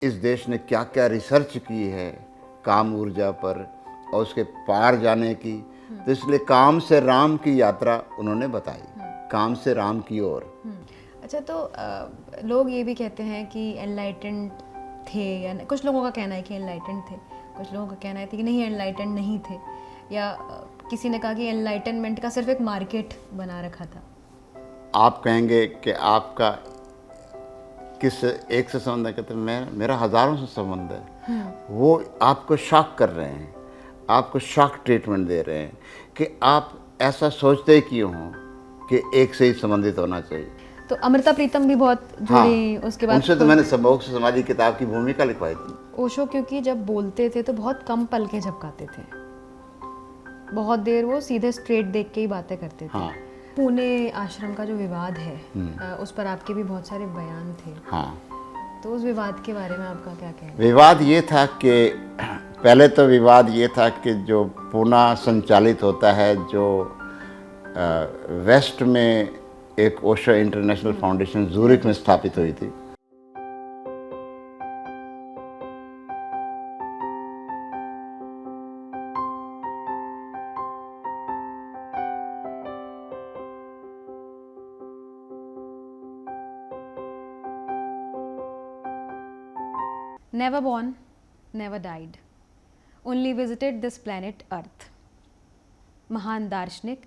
इस देश ने क्या क्या रिसर्च की है काम ऊर्जा पर और उसके पार जाने की, तो इसलिए काम से राम की यात्रा उन्होंने बताई, काम से राम की ओर। अच्छा, तो लोग ये भी कहते हैं कि एनलाइटेंड थे, या कुछ लोगों का कहना है कि एनलाइटेंड थे, कुछ लोगों का कहना है कि नहीं एनलाइटेंड नहीं थे, या किसी ने कहा कि एनलाइटनमेंट का सिर्फ एक मार्केट बना रखा था। आप कहेंगे कि आपका किस एक से संबंध है, कहते मेरा हज़ारों से संबंध है। वो आपको शॉक कर रहे हैं, आपको शॉक ट्रीटमेंट दे रहे हैं कि आप ऐसा सोचते क्यों हो कि एक से ही संबंधित होना चाहिए। तो अमृता प्रीतम भी बहुत जुड़ी। हाँ, उसके बाद उनसे तो मैंने संभोग से समाधि किताब की भूमिका लिखवाई थी। ओशो क्योंकि जब बोलते थे तो बहुत कम पलकें झपकाते थे, बहुत देर वो सीधे स्ट्रेट देख के ही बातें करते थे। हाँ। पुणे आश्रम का जो विवाद है, उस पर आपके भी बहुत सारे बयान थे। हाँ, तो उस विवाद के बारे में आपका क्या कहना है? विवाद ये था कि पहले तो विवाद ये था कि जो पूना संचालित होता है, जो वेस्ट में एक ओशो इंटरनेशनल फाउंडेशन जूरिक में स्थापित हुई थी, Never born, never died, only visited this planet Earth। महान दार्शनिक,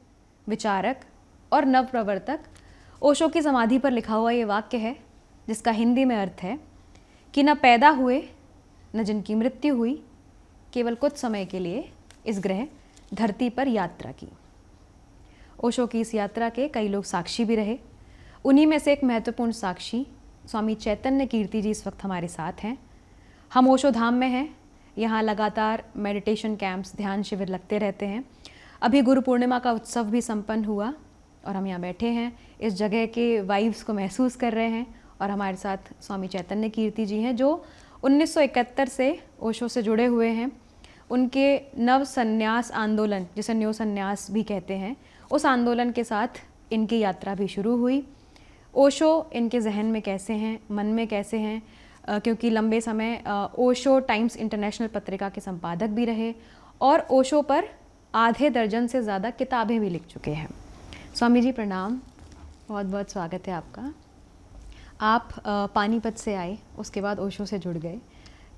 विचारक और नव प्रवर्तक ओशो की समाधि पर लिखा हुआ ये वाक्य है, जिसका हिंदी में अर्थ है कि न पैदा हुए न जिनकी मृत्यु हुई, केवल कुछ समय के लिए इस ग्रह धरती पर यात्रा की। ओशो की इस यात्रा के कई लोग साक्षी भी रहे। उन्हीं में से एक महत्वपूर्ण साक्षी स्वामी चैतन्य कीर्ति जी इस वक्त हमारे साथ हैं। हम ओशो धाम में हैं, यहाँ लगातार मेडिटेशन कैंप्स, ध्यान शिविर लगते रहते हैं। अभी गुरु पूर्णिमा का उत्सव भी संपन्न हुआ और हम यहाँ बैठे हैं, इस जगह के वाइब्स को महसूस कर रहे हैं। और हमारे साथ स्वामी चैतन्य कीर्ति जी हैं, जो 1971 से ओशो से जुड़े हुए हैं। उनके नव संन्यास आंदोलन, जिसे न्यो संन्यास भी कहते हैं, उस आंदोलन के साथ इनकी यात्रा भी शुरू हुई। ओशो इनके जहन में कैसे हैं, मन में कैसे हैं, क्योंकि लंबे समय ओशो टाइम्स इंटरनेशनल पत्रिका के संपादक भी रहे और ओशो पर आधे दर्जन से ज़्यादा किताबें भी लिख चुके हैं। स्वामी जी प्रणाम, बहुत बहुत स्वागत है आपका। आप पानीपत से आए, उसके बाद ओशो से जुड़ गए।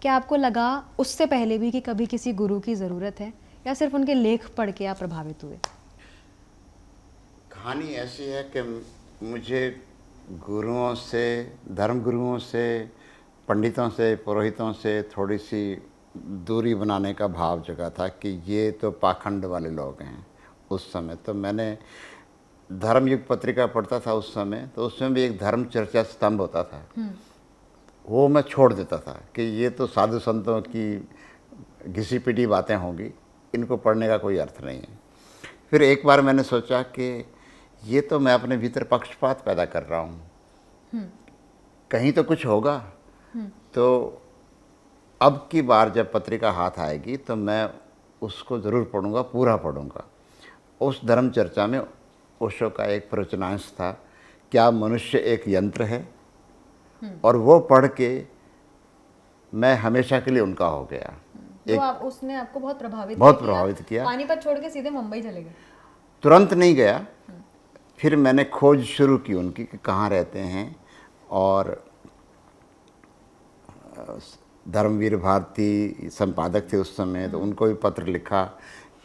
क्या आपको लगा उससे पहले भी कि कभी किसी गुरु की ज़रूरत है, या सिर्फ उनके लेख पढ़ के आप प्रभावित हुए? कहानी ऐसी है कि मुझे गुरुओं से, धर्म गुरुओं से, पंडितों से, पुरोहितों से थोड़ी सी दूरी बनाने का भाव जगा था कि ये तो पाखंड वाले लोग हैं। उस समय तो मैंने धर्मयुग पत्रिका पढ़ता था उस समय, तो उसमें भी एक धर्म चर्चा स्तंभ होता था, वो मैं छोड़ देता था कि ये तो साधु संतों की घिसी पिटी बातें होंगी, इनको पढ़ने का कोई अर्थ नहीं है। फिर एक बार मैंने सोचा कि ये तो मैं अपने भीतर पक्षपात पैदा कर रहा हूँ, कहीं तो कुछ होगा। तो अब की बार जब पत्रिका हाथ आएगी तो मैं उसको ज़रूर पढ़ूंगा, पूरा पढ़ूंगा। उस धर्म चर्चा में ओशो का एक प्रवचनांश था, क्या मनुष्य एक यंत्र है, और वो पढ़ के मैं हमेशा के लिए उनका हो गया। उसने आपको बहुत प्रभावित किया। पानीपत छोड़ के सीधे मुंबई चले गए? तुरंत नहीं गया, फिर मैंने खोज शुरू की उनकी कि कहाँ रहते हैं, और धर्मवीर भारती संपादक थे उस समय, तो उनको भी पत्र लिखा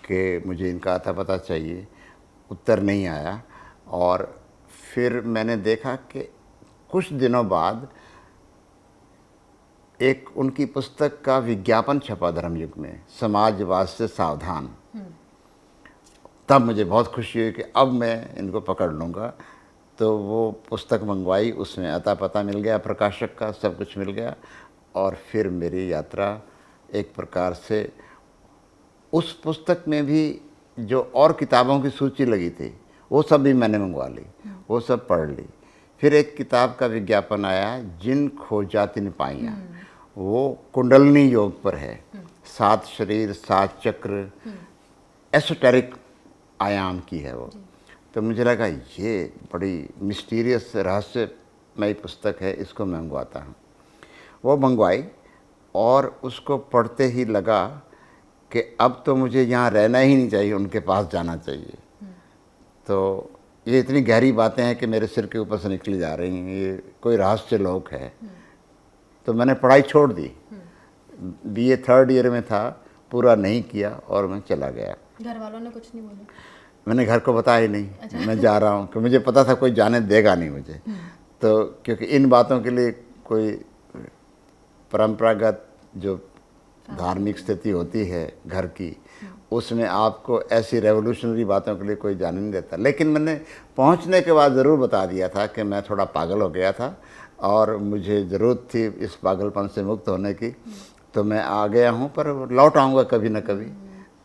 कि मुझे इनका अता पता चाहिए। उत्तर नहीं आया। और फिर मैंने देखा कि कुछ दिनों बाद एक उनकी पुस्तक का विज्ञापन छपा धर्मयुग में, समाजवाद से सावधान। तब मुझे बहुत खुशी हुई कि अब मैं इनको पकड़ लूँगा। तो वो पुस्तक मंगवाई, उसमें अता पता मिल गया, प्रकाशक का सब कुछ मिल गया। और फिर मेरी यात्रा एक प्रकार से, उस पुस्तक में भी जो और किताबों की सूची लगी थी वो सब भी मैंने मंगवा ली, वो सब पढ़ ली। फिर एक किताब का विज्ञापन आया, जिन खोजा तिन पाइयाँ, वो कुंडलनी योग पर है, 7 शरीर 7 चक्र, एसोटेरिक आयाम की है वो। तो मुझे लगा ये बड़ी मिस्टीरियस रहस्यमयी पुस्तक है, इसको मैं मंगवाता हूँ। वो मंगवाई। और उसको पढ़ते ही लगा कि अब तो मुझे यहाँ रहना ही नहीं चाहिए, उनके पास जाना चाहिए। तो ये इतनी गहरी बातें हैं कि मेरे सिर के ऊपर से निकली जा रही हैं, ये कोई रहस्य लोक है। तो मैंने पढ़ाई छोड़ दी, बीए थर्ड ईयर में था, पूरा नहीं किया और मैं चला गया। घर वालों ने कुछ नहीं बोला? मैंने घर को बताया ही नहीं मैं जा रहा हूँ, कि मुझे पता था कोई जाने देगा नहीं मुझे। तो क्योंकि इन बातों के लिए कोई परंपरागत जो धार्मिक स्थिति होती है घर की, उसमें आपको ऐसी रेवोल्यूशनरी बातों के लिए कोई जाने नहीं देता। लेकिन मैंने पहुंचने के बाद ज़रूर बता दिया था कि मैं थोड़ा पागल हो गया था और मुझे ज़रूरत थी इस पागलपन से मुक्त होने की। तो मैं आ गया हूँ, पर लौट आऊँगा कभी ना कभी,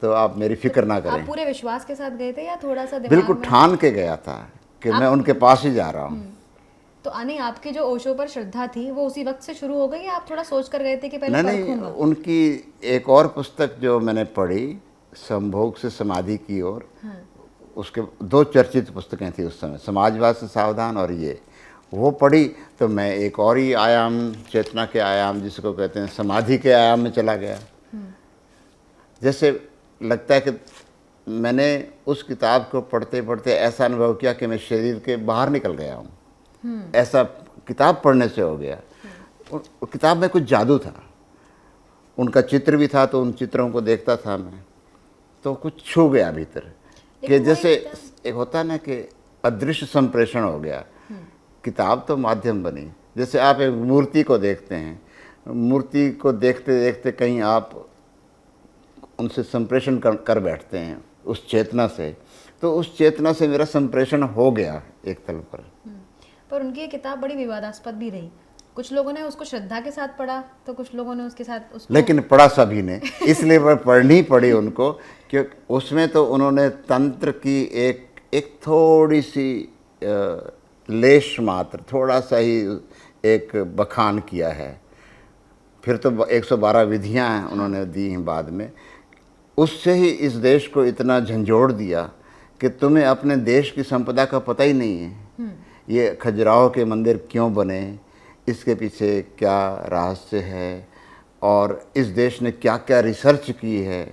तो आप मेरी फिक्र ना आप करें। पूरे विश्वास के साथ गए थे या थोड़ा सा दिमाग बिल्कुल में? ठान के गया था कि मैं उनके पास ही जा रहा हूँ। तो नहीं, आपकी जो ओशो पर श्रद्धा थी वो उसी वक्त से शुरू हो गई या आप थोड़ा सोच कर गए थे कि पहले नहीं, परखूंगा? उनकी एक और पुस्तक जो मैंने पढ़ी, संभोग से समाधि की ओर, उसके दो चर्चित पुस्तकें थी उस समय, समाजवाद से सावधान और ये, वो पढ़ी तो मैं एक और ही आयाम, चेतना के आयाम जिसको कहते हैं समाधि के आयाम में चला गया। जैसे लगता है कि मैंने उस किताब को पढ़ते पढ़ते ऐसा अनुभव किया कि मैं शरीर के बाहर निकल गया हूँ। ऐसा किताब पढ़ने से हो गया। किताब में कुछ जादू था, उनका चित्र भी था, तो उन चित्रों को देखता था मैं, तो कुछ छू गया भीतर कि जैसे एक होता है ना कि अदृश्य संप्रेषण हो गया। किताब तो माध्यम बनी, जैसे आप एक मूर्ति को देखते हैं, मूर्ति को देखते देखते कहीं आप उनसे संप्रेषण कर बैठते हैं उस चेतना से, तो उस चेतना से मेरा संप्रेषण हो गया एक तल पर उनकी ये किताब बड़ी विवादास्पद भी रही। कुछ लोगों ने उसको श्रद्धा के साथ पढ़ा, तो कुछ लोगों ने उसके साथ उसको... लेकिन पढ़ा सभी ने, इसलिए पढ़नी पड़ी उनको, क्योंकि उसमें तो उन्होंने तंत्र की एक थोड़ी सी लेश मात्र, थोड़ा सा ही एक बखान किया है। फिर तो 112 विधियां हैं उन्होंने दी हैं बाद में। उससे ही इस देश को इतना झंझोड़ दिया कि तुम्हें अपने देश की संपदा का पता ही नहीं है। ये खजुराहो के मंदिर क्यों बने, इसके पीछे क्या रहस्य है, और इस देश ने क्या क्या रिसर्च की है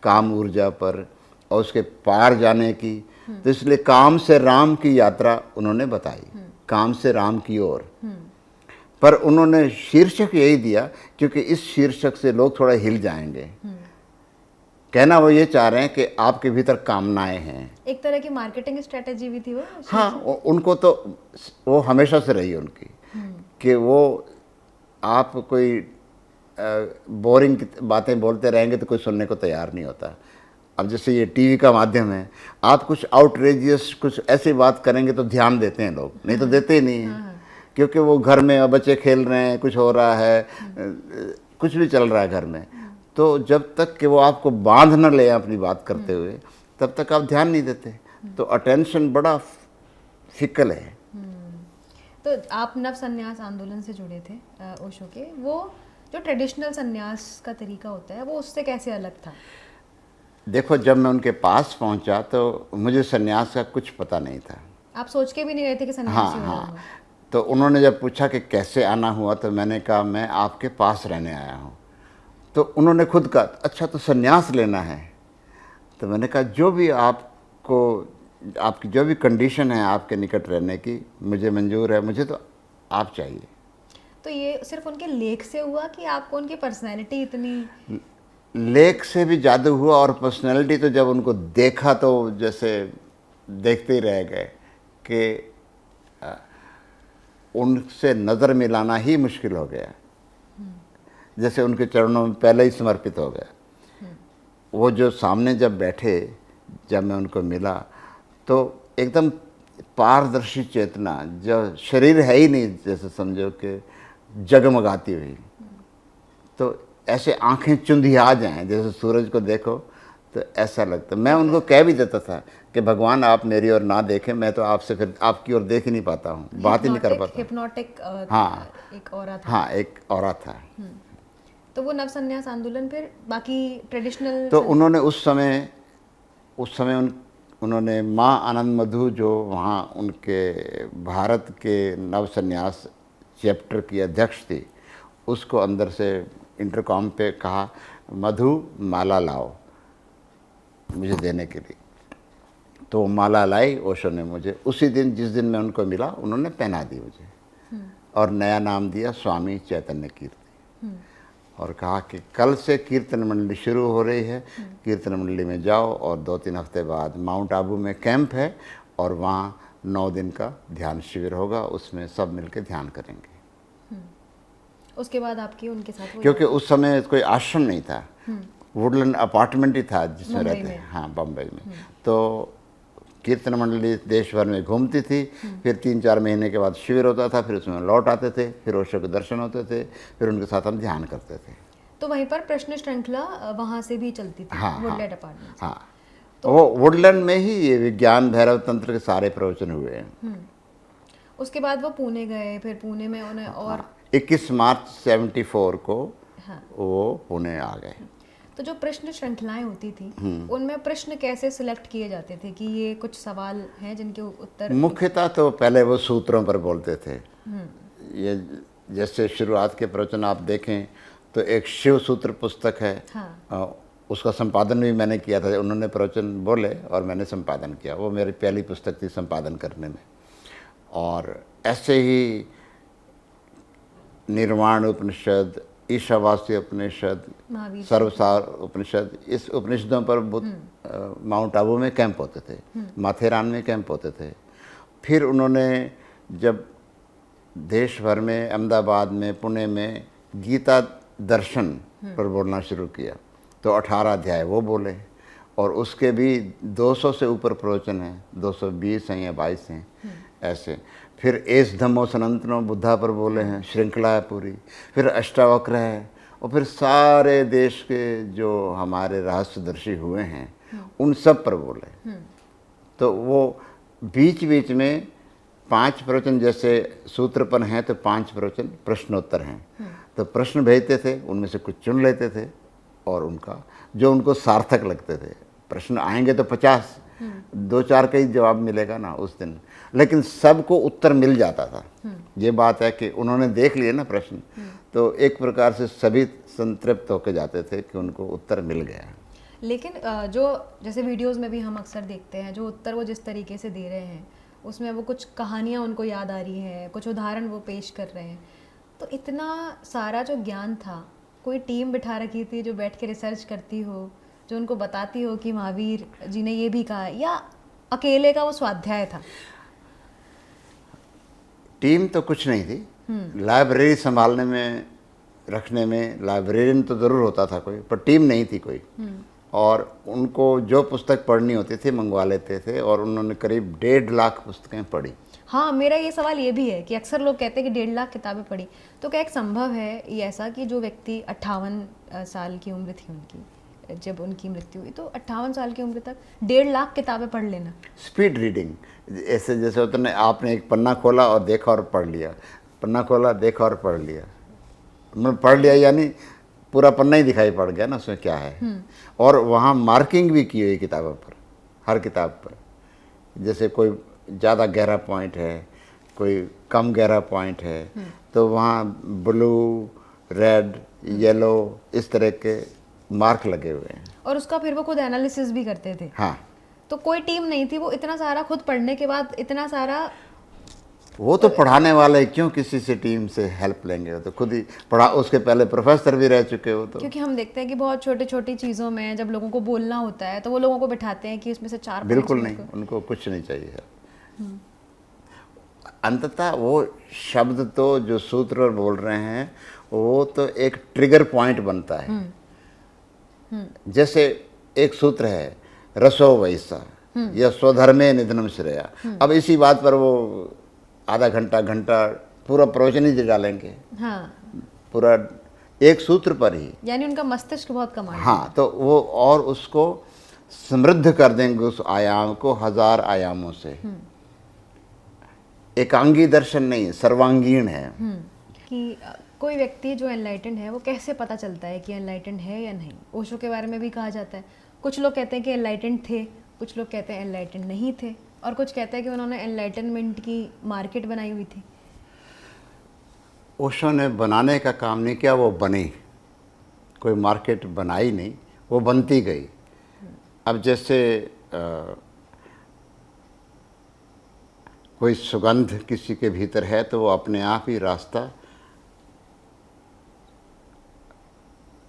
काम ऊर्जा पर और उसके पार जाने की। तो इसलिए काम से राम की यात्रा उन्होंने बताई, काम से राम की ओर। पर उन्होंने शीर्षक यही दिया क्योंकि इस शीर्षक से लोग थोड़ा हिल जाएंगे। कहना वो ये चाह रहे हैं कि आपके भीतर कामनाएं हैं। एक तरह की मार्केटिंग स्ट्रेटेजी भी थी वो। हाँ, उनको तो वो हमेशा से रही उनकी कि वो आप कोई बोरिंग बातें बोलते रहेंगे तो कोई सुनने को तैयार नहीं होता। अब जैसे ये टीवी का माध्यम है, आप कुछ आउटरेजियस कुछ ऐसी बात करेंगे तो ध्यान देते हैं लोग, नहीं तो देते ही नहीं हैं। क्योंकि वो घर में बच्चे खेल रहे हैं, कुछ हो रहा है, कुछ भी चल रहा है घर में, तो जब तक कि वो आपको बांध न ले अपनी बात करते हुए, तब तक आप ध्यान नहीं देते। तो अटेंशन बड़ा फिकल है। तो आप नव संन्यास आंदोलन से जुड़े थे ओशो के, वो जो ट्रेडिशनल संन्यास का तरीका होता है वो उससे कैसे अलग था? देखो, जब मैं उनके पास पहुंचा तो मुझे संन्यास का कुछ पता नहीं था। आप सोच के भी नहीं गए थे कि सन्यासी हो जाऊंगा? तो उन्होंने जब पूछा कि कैसे आना हुआ, तो मैंने कहा मैं आपके पास रहने आया हूँ। तो उन्होंने खुद कहा, अच्छा तो संन्यास लेना है? तो मैंने कहा जो भी आपको, आपकी जो भी कंडीशन है आपके निकट रहने की, मुझे मंजूर है, मुझे तो आप चाहिए। तो ये सिर्फ उनके लेख से हुआ कि आपको उनकी पर्सनैलिटी इतनी? लेख से भी जादू हुआ, और पर्सनैलिटी तो जब उनको देखा तो जैसे देखते ही रह गए कि उनसे नज़र मिलाना ही मुश्किल हो गया, जैसे उनके चरणों में पहले ही समर्पित हो गया। वो जो सामने जब बैठे, जब मैं उनको मिला, तो एकदम पारदर्शी चेतना, जो शरीर है ही नहीं, जैसे समझो कि जगमगाती हुई, तो ऐसे आंखें चुंधिया जाएं, जैसे सूरज को देखो तो ऐसा लगता। मैं उनको कह भी देता था कि भगवान आप मेरी ओर ना देखें, मैं तो आपसे फिर आपकी ओर देख ही नहीं पाता हूँ, बात ही नहीं कर पाता। हिप्नोटिक हाँ, एक औरा था। हाँ, एक औरा था। तो वो नव संन्यास आंदोलन फिर बाकी ट्रेडिशनल, तो उन्होंने उस समय उन्होंने माँ आनंद मधु, जो वहाँ उनके भारत के नव संन्यास चैप्टर की अध्यक्ष थी, उसको अंदर से इंटरकॉम पे कहा, मधु माला लाओ मुझे देने के लिए। तो माला लाई, ओशो ने मुझे उसी दिन, जिस दिन मैं उनको मिला, उन्होंने पहना दी मुझे और नया नाम दिया स्वामी चैतन्य कीर्ति। और कहा कि कल से कीर्तन मंडली शुरू हो रही है, कीर्तन मंडली में जाओ और 2-3 हफ्ते बाद माउंट आबू में कैंप है और वहाँ 9 दिन का ध्यान शिविर होगा, उसमें सब मिलकर ध्यान करेंगे। उसके बाद आपकी उनके साथ वो क्योंकि उस समय कोई आश्रम नहीं था, वुडलैंड अपार्टमेंट ही था जिसमें मुंबई रहते में। हाँ, बम्बई में। तो कीर्तन मंडली देश भर में घूमती थी, फिर 3-4 महीने के बाद शिविर होता था, फिर उसमें लौट आते थे, फिर ओशो के दर्शन होते थे, फिर उनके साथ हम ध्यान करते थे। तो वहीं पर प्रश्न श्रृंखला वहाँ से भी चलती थी, हाँ, वुडलैंड अपार्टमेंट से। हाँ, वो वुडलैंड में ही ये विज्ञान भैरव तंत्र के सारे प्रवचन हुए हैं। उसके बाद वो पुणे गए, फिर पुणे में उन्हें और 21 मार्च 74 को हाँ। वो पुणे आ गए। तो जो प्रश्न श्रृंखलाएं होती थी, उनमें प्रश्न कैसे सिलेक्ट किए जाते थे कि ये कुछ सवाल हैं जिनके उत्तर? मुख्यतः तो पहले वो सूत्रों पर बोलते थे। ये जैसे शुरुआत के प्रवचन आप देखें तो एक शिव सूत्र पुस्तक है, हाँ। उसका संपादन भी मैंने किया था। उन्होंने प्रवचन बोले और मैंने संपादन किया, वो मेरी पहली पुस्तक थी संपादन करने में। और ऐसे ही निर्वाण उपनिषद, ईशावास्य उपनिषद, महावीर सर्वसार उपनिषद, इस उपनिषदों पर माउंट आबू में कैंप होते थे, माथेरान में कैंप होते थे। फिर उन्होंने जब देश भर में, अहमदाबाद में, पुणे में गीता दर्शन पर बोलना शुरू किया तो 18 अध्याय वो बोले, और उसके भी 200 से ऊपर प्रवचन हैं, 220 हैं या 22 हैं ऐसे। फिर एस धम्मो सनातनो बुद्धा पर बोले हैं, श्रृंखला है पूरी। फिर अष्टावक्र है, और फिर सारे देश के जो हमारे रहस्यदर्शी हुए हैं उन सब पर बोले। तो वो बीच बीच में 5 प्रवचन, जैसे सूत्रपन हैं तो 5 प्रवचन प्रश्नोत्तर हैं, तो प्रश्न भेजते थे, उनमें से कुछ चुन लेते थे और उनका जो उनको सार्थक लगते थे। प्रश्न आएंगे तो 50, 2-4 का ही जवाब मिलेगा ना उस दिन, लेकिन सबको उत्तर मिल जाता था। ये बात है कि उन्होंने देख लिए ना प्रश्न, तो एक प्रकार से सभी संतृप्त होकर जाते थे कि उनको उत्तर मिल गया। लेकिन जो जैसे वीडियोस में भी हम अक्सर देखते हैं, जो उत्तर वो जिस तरीके से दे रहे हैं, उसमें वो कुछ कहानियाँ उनको याद आ रही है, कुछ उदाहरण वो पेश कर रहे हैं। तो इतना सारा जो ज्ञान था, कोई टीम बिठा रखी थी जो बैठ के रिसर्च करती हो, जो उनको बताती हो कि महावीर जी ने ये भी कहा, या अकेले का वो स्वाध्याय था? टीम तो कुछ नहीं थी। लाइब्रेरी संभालने में, रखने में लाइब्रेरियन तो ज़रूर होता था कोई, पर टीम नहीं थी कोई। और उनको जो पुस्तक पढ़नी होती थी मंगवा लेते थे, और उन्होंने करीब 1.5 लाख पुस्तकें पढ़ी। हाँ, मेरा ये सवाल ये भी है कि अक्सर लोग कहते हैं कि 1.5 लाख किताबें पढ़ी। तो क्या एक संभव है ये ऐसा कि जो व्यक्ति 58 साल की उम्र थी उनकी जब उनकी मृत्यु हुई, तो 58 साल की उम्र तक 1.5 लाख किताबें पढ़ लेना? स्पीड रीडिंग, ऐसे जैसे होता है, आपने एक पन्ना खोला और देखा और पढ़ लिया, पन्ना खोला देखा और पढ़ लिया, मतलब पढ़ लिया यानी पूरा पन्ना ही दिखाई पड़ गया ना उसमें क्या है। और वहाँ मार्किंग भी की हुई किताबों पर, हर किताब पर, जैसे कोई ज़्यादा गहरा पॉइंट है, कोई कम गहरा पॉइंट है, तो वहाँ ब्लू, रेड, येलो इस तरह के मार्क लगे हुए हैं। और उसका फिर वो खुद एनालिसिस भी करते थे? हाँ। तो कोई टीम नहीं थी, वो इतना सारा खुद पढ़ने के बाद इतना सारा, वो तो पढ़ाने वाले क्यों किसी से टीम से हेल्प लेंगे, वो तो खुद ही पढ़ा। उसके पहले प्रोफेसर भी रह चुके हो। तो क्योंकि हम देखते हैं कि बहुत छोटी छोटी चीज़ों में जब लोगों को बोलना होता है तो वो लोगों को बिठाते हैं कि इसमें से 4-5 बिल्कुल नहीं, उनको कुछ नहीं चाहिए। अंततः वो शब्द तो जो सूत्र बोल रहे हैं वो तो एक ट्रिगर पॉइंट बनता है। जैसे एक सूत्र है, रसो वैसा या स्वधर्मे निधनम श्रेया। अब इसी बात पर वो आधा घंटा पूरा प्रवचन ही डालेंगे। हाँ, पूरा एक सूत्र पर ही, यानी उनका मस्तिष्क बहुत कमाल है। हाँ, तो वो और उसको समृद्ध कर देंगे उस आयाम को 1000 आयामों से। एकांगी दर्शन नहीं, सर्वांगीण है। कि कोई व्यक्ति जो एनलाइटेंड है वो कैसे पता चलता है कि एनलाइटेंड है या नहीं? ओशो के बारे में भी कहा जाता है, कुछ लोग कहते हैं कि एनलाइटेंड थे, कुछ लोग कहते हैं एनलाइटेंड नहीं थे, और कुछ कहते हैं कि उन्होंने एनलाइटनमेंट की मार्केट बनाई हुई थी। ओशो ने बनाने का काम नहीं किया, वो बने। कोई मार्केट बनाई नहीं, वो बनती गई। अब जैसे कोई सुगंध किसी के भीतर है तो वो अपने आप ही रास्ता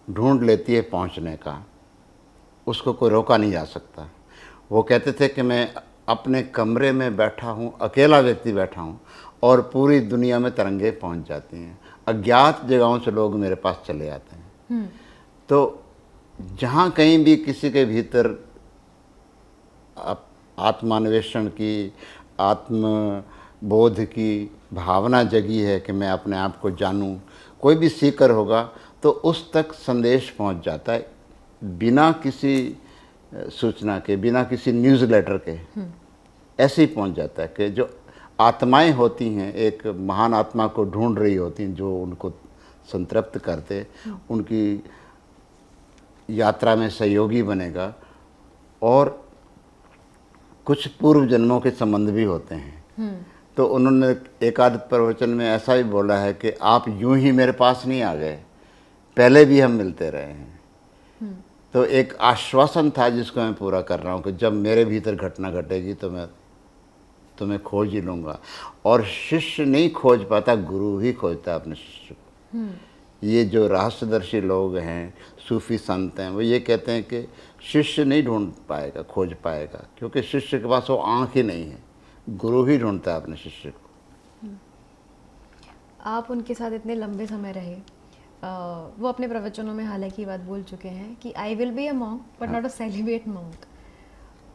ढूंढ लेती है पहुंचने का, उसको कोई रोका नहीं जा सकता। वो कहते थे कि मैं अपने कमरे में बैठा हूँ, अकेला व्यक्ति बैठा हूँ और पूरी दुनिया में तरंगे पहुँच जाती हैं, अज्ञात जगहों से लोग मेरे पास चले आते हैं। तो जहाँ कहीं भी किसी के भीतर आत्मान्वेषण की, आत्मबोध की भावना जगी है कि मैं अपने आप को जानूं, कोई भी सीकर होगा तो उस तक संदेश पहुंच जाता है बिना किसी सूचना के, बिना किसी न्यूज़लेटर के, ऐसे ही पहुंच जाता है कि जो आत्माएं होती हैं एक महान आत्मा को ढूंढ रही होती हैं जो उनको संतृप्त करते, उनकी यात्रा में सहयोगी बनेगा। और कुछ पूर्व जन्मों के संबंध भी होते हैं। तो उन्होंने एक आध प्रवचन में ऐसा भी बोला है कि आप यूं ही मेरे पास नहीं आ गए, पहले भी हम मिलते रहे हैं। तो एक आश्वासन था जिसको मैं पूरा कर रहा हूँ कि जब मेरे भीतर घटना घटेगी तो मैं तुम्हें खोज ही लूँगा। और शिष्य नहीं खोज पाता, गुरु ही खोजता अपने शिष्य को। ये जो रहस्यदर्शी लोग हैं, सूफी संत हैं, वो ये कहते हैं कि शिष्य नहीं ढूंढ पाएगा, खोज पाएगा, क्योंकि शिष्य के पास वो आँख ही नहीं है, गुरु ही ढूंढता है अपने शिष्य को। आप उनके साथ इतने लंबे समय रहे, वो अपने प्रवचनों में हालांकि ये बात बोल चुके हैं कि I will be a monk but not a celebrate monk.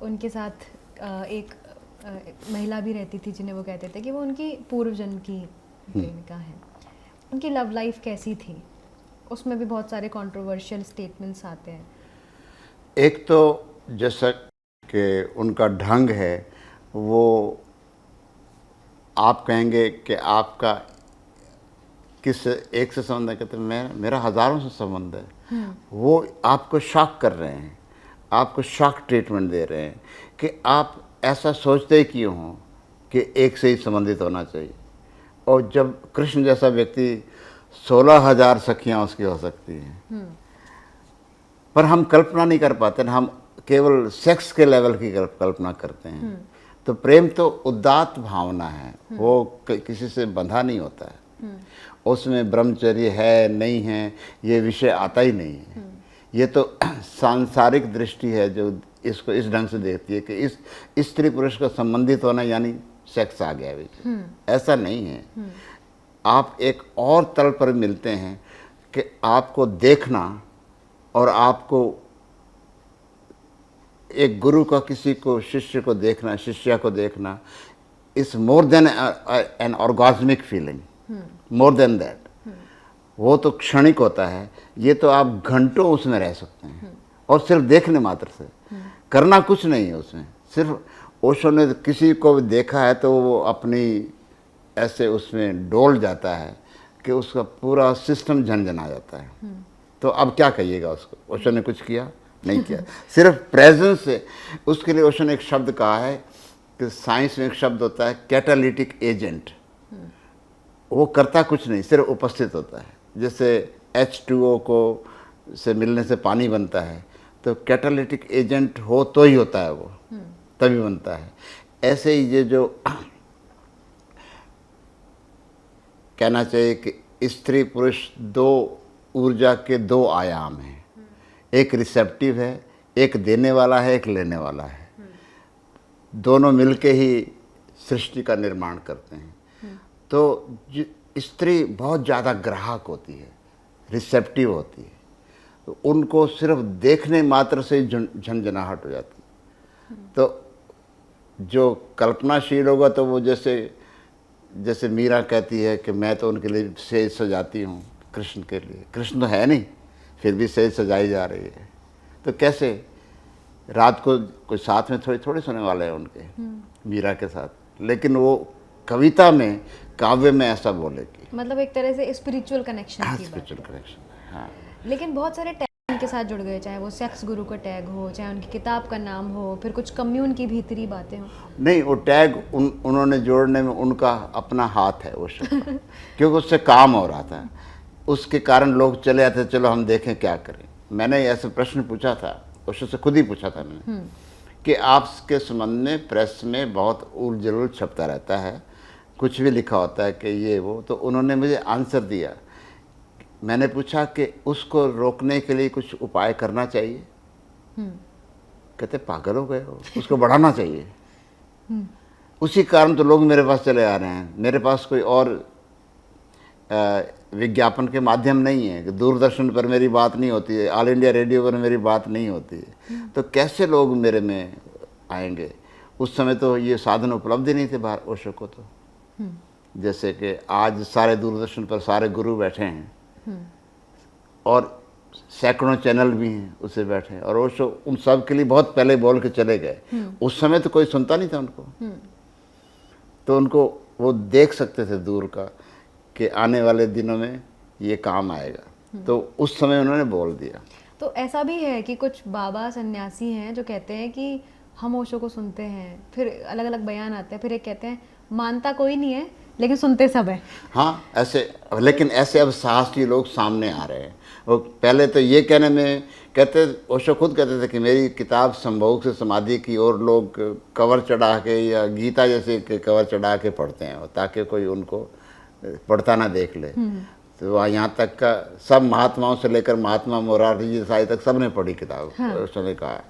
उनके साथ एक महिला भी रहती थी जिन्हें वो कहते थे कि वो उनकी पूर्व जन्म की प्रेमिका है। उनकी लव लाइफ कैसी थी? उसमें भी बहुत सारे कंट्रोवर्शियल स्टेटमेंट्स आते हैं। एक तो जैसा कि उनका ढंग है, वो आप कहेंगे कि आपका किस एक से संबंध है, कहते मेरा हज़ारों से संबंध है। वो आपको शॉक कर रहे हैं, आपको शॉक ट्रीटमेंट दे रहे हैं कि आप ऐसा सोचते क्यों हो कि एक से ही संबंधित होना चाहिए। और जब कृष्ण जैसा व्यक्ति 16,000 सखियाँ उसकी हो सकती हैं, पर हम कल्पना नहीं कर पाते ना, हम केवल सेक्स के लेवल की कल्पना करते हैं। तो प्रेम तो उदात्त भावना है, वो किसी से बंधा नहीं होता है। उसमें ब्रह्मचर्य है नहीं है ये विषय आता ही नहीं है। ये तो सांसारिक दृष्टि है जो इसको इस ढंग से देखती है कि इस स्त्री पुरुष का संबंधित होना यानी सेक्स आ गया विषय। ऐसा नहीं है। आप एक और तल पर मिलते हैं कि आपको देखना और आपको एक गुरु का किसी को, शिष्य को देखना, शिष्या को देखना is more than an orgasmic feeling, more than that. वो तो क्षणिक होता है, ये तो आप घंटों उसमें रह सकते हैं और सिर्फ देखने मात्र से, करना कुछ नहीं है उसमें। सिर्फ ओशो ने किसी को भी देखा है तो वो अपनी ऐसे उसमें डोल जाता है कि उसका पूरा सिस्टम झनझना जाता है। तो अब क्या कहिएगा उसको? ओशो ने कुछ किया नहीं किया, सिर्फ प्रेजेंस से। उसके लिए ओशो ने एक शब्द कहा है कि साइंस में एक शब्द होता है कैटालिटिक एजेंट। वो करता कुछ नहीं, सिर्फ उपस्थित होता है। जैसे H2O को से मिलने से पानी बनता है, तो कैटालिटिक एजेंट हो तो ही होता है, वो तभी बनता है। ऐसे ही ये जो कहना चाहिए कि स्त्री पुरुष दो ऊर्जा के दो आयाम हैं, एक रिसेप्टिव है, एक देने वाला है, एक लेने वाला है। दोनों मिलके ही सृष्टि का निर्माण करते हैं। तो स्त्री बहुत ज़्यादा ग्राहक होती है, रिसेप्टिव होती है, तो उनको सिर्फ देखने मात्र से झंझनाहट हो जाती है। तो जो कल्पनाशील होगा तो वो जैसे मीरा कहती है कि मैं तो उनके लिए सेज सजाती हूँ कृष्ण के लिए। कृष्ण तो है नहीं, फिर भी सेज सजाई जा रही है। तो कैसे रात को कोई साथ में थोड़े सोने वाले हैं उनके, मीरा के साथ, लेकिन वो कविता में, काव्य में ऐसा बोलेगी। मतलब एक तरह से स्पिरिचुअल कनेक्शन की बात। स्पिरिचुअल कनेक्शन, हाँ। लेकिन बहुत सारे टैग उनके साथ जुड़ गए, चाहे वो सेक्स गुरु का टैग हो, चाहे उनकी किताब का नाम हो, फिर कुछ कम्यून की भीतरी बातें हो। नहीं, वो टैग उन्होंने जोड़ने में उनका अपना हाथ है उस क्योंकि उससे काम हो रहा था। उसके कारण लोग चले आते, चलो हम देखें क्या करें। मैंने ऐसे प्रश्न पूछा था, ओशो से खुद ही पूछा था मैंने कि आपके संबंध में प्रेस में बहुत उल जलूल छपता रहता है, कुछ भी लिखा होता है कि ये वो। तो उन्होंने मुझे आंसर दिया। मैंने पूछा कि उसको रोकने के लिए कुछ उपाय करना चाहिए। कहते पागल हो गए हो, उसको बढ़ाना चाहिए। उसी कारण तो लोग मेरे पास चले आ रहे हैं। मेरे पास कोई और विज्ञापन के माध्यम नहीं है कि दूरदर्शन पर मेरी बात नहीं होती है, ऑल इंडिया रेडियो पर मेरी बात नहीं होती है, तो कैसे लोग मेरे में आएंगे। उस समय तो ये साधन उपलब्ध ही नहीं थे बाहर ओशो को। तो जैसे कि आज सारे दूरदर्शन पर सारे गुरु बैठे हैं और सैकड़ों चैनल भी हैं उसे बैठे हैं, और ओशो उन सब के लिए बहुत पहले बोल के चले गए। उस समय तो कोई सुनता नहीं था उनको, तो उनको वो देख सकते थे दूर का कि आने वाले दिनों में ये काम आएगा, तो उस समय उन्होंने बोल दिया। तो ऐसा भी है कि कुछ बाबा सन्यासी हैं जो कहते हैं कि हम ओशो को सुनते हैं, फिर अलग अलग बयान आते हैं, फिर एक कहते हैं मानता कोई नहीं है लेकिन सुनते सब है। हाँ ऐसे, लेकिन ऐसे अब साहसी लोग सामने आ रहे हैं। वो पहले तो ये कहने में कहते, ओशो खुद कहते थे कि मेरी किताब संभोग से समाधि की और लोग कवर चढ़ा के या गीता जैसे के कवर चढ़ा के पढ़ते हैं ताकि कोई उनको पढ़ता ना देख ले। तो वहाँ यहाँ तक का सब महात्माओं से लेकर महात्मा मोरारजी देसाई तक सब ने पढ़ी किताब। ओशो ने कहा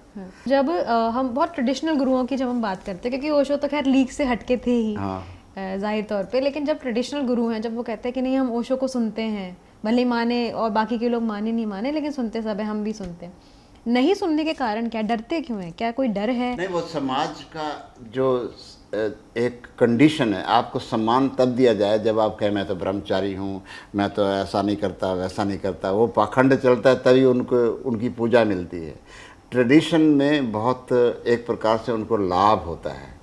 जब हम बहुत ट्रेडिशनल गुरुओं की जब हम बात करते हैं, क्योंकि ओशो तो खैर लीग से हटके थे ही जाहिर तौर पे, लेकिन जब ट्रेडिशनल गुरु हैं, जब वो कहते हैं कि नहीं हम ओशो को सुनते हैं, भले माने और बाकी के लोग माने नहीं माने लेकिन सुनते सब है, हम भी सुनते हैं, नहीं सुनने के कारण क्या, डरते क्यों हैं? क्या कोई डर है? नहीं, वो समाज का जो एक कंडीशन है, आपको सम्मान तब दिया जाए जब आप कहें मैं तो ब्रह्मचारी हूँ, मैं तो ऐसा नहीं करता वैसा नहीं करता। वो पाखंड चलता है तभी उनको उनकी पूजा मिलती है। ट्रेडिशन में बहुत एक प्रकार से उनको लाभ होता है,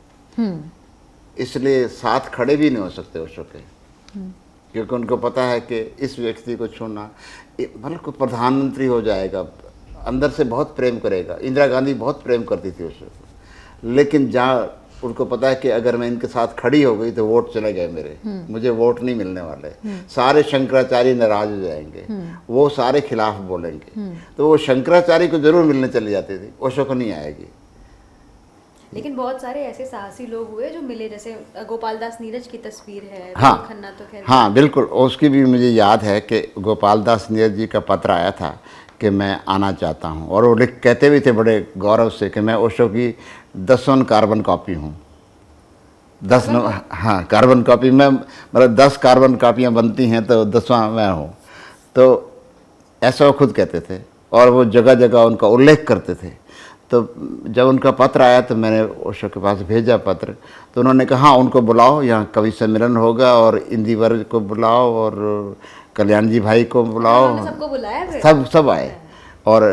इसलिए साथ खड़े भी नहीं हो सकते ओशो के, क्योंकि उनको पता है कि इस व्यक्ति को छूना, मतलब कोई प्रधानमंत्री हो जाएगा, अंदर से बहुत प्रेम करेगा। इंदिरा गांधी बहुत प्रेम करती थी ओशो को, लेकिन जहाँ उनको पता है कि अगर मैं इनके साथ खड़ी हो गई तो वोट चले गए मेरे, मुझे वोट नहीं मिलने वाले, सारे शंकराचार्य नाराज हो जाएंगे, वो सारे खिलाफ बोलेंगे, तो वो शंकराचार्य को जरूर मिलने चली जाती थी, ओशो को नहीं आएगी। लेकिन बहुत सारे ऐसे साहसी लोग हुए जो मिले, जैसे गोपाल दास नीरज की तस्वीर है। हाँ खन्ना तो खैर, हाँ बिल्कुल, उसकी भी मुझे याद है कि गोपाल दास नीरज जी का पत्र आया था कि मैं आना चाहता हूँ, और वो कहते भी थे बड़े गौरव से कि मैं ओशो की 10वां कार्बन कॉपी हूँ। 10 हाँ कार्बन कॉपी में, मतलब 10 कार्बन कापियाँ बनती हैं तो 10वां मैं हूँ। तो ऐसा वो खुद कहते थे और वो जगह जगह उनका उल्लेख करते थे। तो जब उनका पत्र आया तो मैंने ओशो के पास भेजा पत्र, तो उन्होंने कहा हाँ उनको बुलाओ, यहाँ कवि सम्मेलन होगा और इंदी वर्ग को बुलाओ और कल्याण जी भाई को बुलाओ। सबको बुलाया, सब आए, और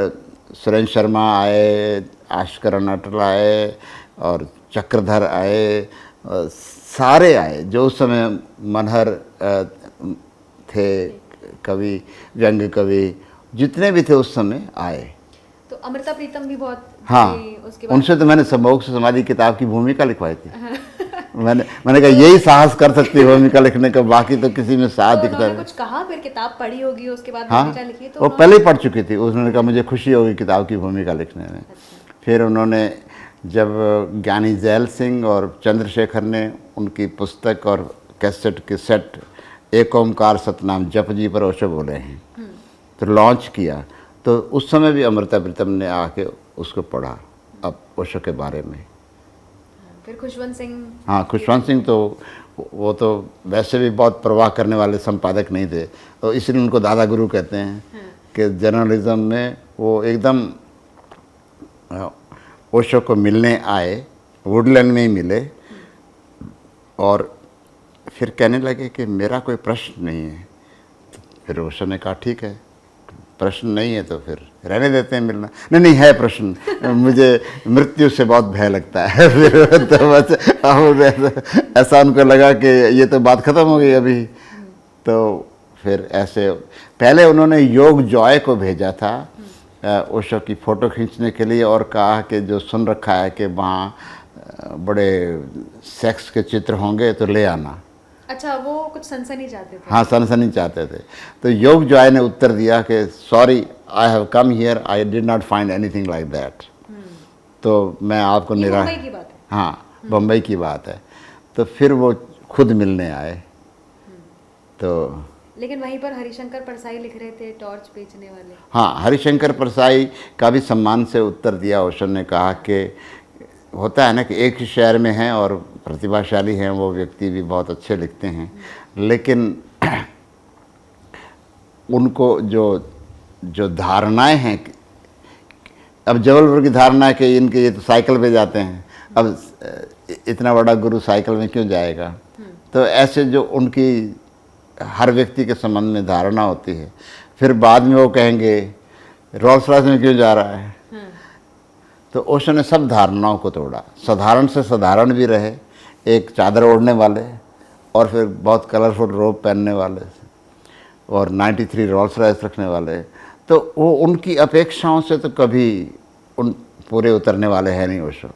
सुरेंद्र शर्मा आए, आशकरण अटल आए और चक्रधर आए, सारे आए जो उस समय मनहर थे, कवि, व्यंग्य कवि जितने भी थे उस समय आए। तो अमृता प्रीतम भी बहुत, हाँ उसके बाद उनसे तो मैंने संभोग से समाधि किताब की भूमिका लिखवाई थी। मैंने कहा यही साहस कर सकती है भूमिका लिखने का, बाकी तो किसी में साथ तो दिखता उन्होंने है। कुछ कहा, फिर किताब पढ़ी होगी उसके बाद हाँ भूमिका लिखी, तो वो पहले ही पढ़ चुकी थी। उन्होंने कहा मुझे खुशी होगी किताब की भूमिका लिखने में। फिर उन्होंने जब ज्ञानी जैल सिंह और चंद्रशेखर ने उनकी पुस्तक और कैसेट के सेट एक ओमकार सतनाम जप जी पर ओशो बोले हैं तो लॉन्च किया, तो उस समय भी अमृता प्रीतम ने आके उसको पढ़ा अब ओशो के बारे में। फिर खुशवंत सिंह, हाँ खुशवंत सिंह तो वो तो वैसे भी बहुत परवाह करने वाले संपादक नहीं थे, तो इसलिए उनको दादा गुरु कहते हैं कि जर्नलिज्म में वो एकदम ओशो को मिलने आए, वुडलैंड में ही मिले और फिर कहने लगे कि मेरा कोई प्रश्न नहीं है। तो फिर ओशो ने कहा ठीक है, प्रश्न नहीं है तो फिर रहने देते हैं मिलना। नहीं है प्रश्न, मुझे मृत्यु से बहुत भय लगता है। फिर तो बस ऐसा उनको लगा कि ये तो बात ख़त्म हो गई अभी। तो फिर ऐसे पहले उन्होंने योग जॉय को भेजा था ओशो की फ़ोटो खींचने के लिए और कहा कि जो सुन रखा है कि वहाँ बड़े सेक्स के चित्र होंगे तो ले आना। अच्छा, वो कुछ सनसनी चाहते थे। हाँ, सनसनी चाहते थे। तो योग जॉय ने उत्तर दिया कि sorry, I have come here, I did not find anything like that. तो मैं आपको ये निरा मुंबई की बात है। हाँ, बम्बई की बात है। तो फिर वो खुद मिलने आए। तो लेकिन वहीं पर हरिशंकर परसाई लिख रहे थे, टॉर्च बेचने वाले। हाँ, हरिशंकर परसाई का भी सम्मान से उत्तर दिया। ओशो ने कहा कि होता है ना कि एक ही शहर में हैं और प्रतिभाशाली हैं, वो व्यक्ति भी बहुत अच्छे लिखते हैं, लेकिन उनको जो जो धारणाएं हैं, अब जबलपुर की धारणा है कि इनके ये तो साइकिल पे जाते हैं, अब इतना बड़ा गुरु साइकिल में क्यों जाएगा। तो ऐसे जो उनकी हर व्यक्ति के संबंध में धारणा होती है, फिर बाद में वो कहेंगे रोल्स रॉयस में क्यों जा रहा है। तो ओशो ने सब धारणाओं को तोड़ा, साधारण से साधारण भी रहे, एक चादर ओढ़ने वाले और फिर बहुत कलरफुल रोब पहनने वाले और 93 रोल्स रॉयस रखने वाले। तो वो उनकी अपेक्षाओं से तो कभी उन पूरे उतरने वाले हैं नहीं ओशो।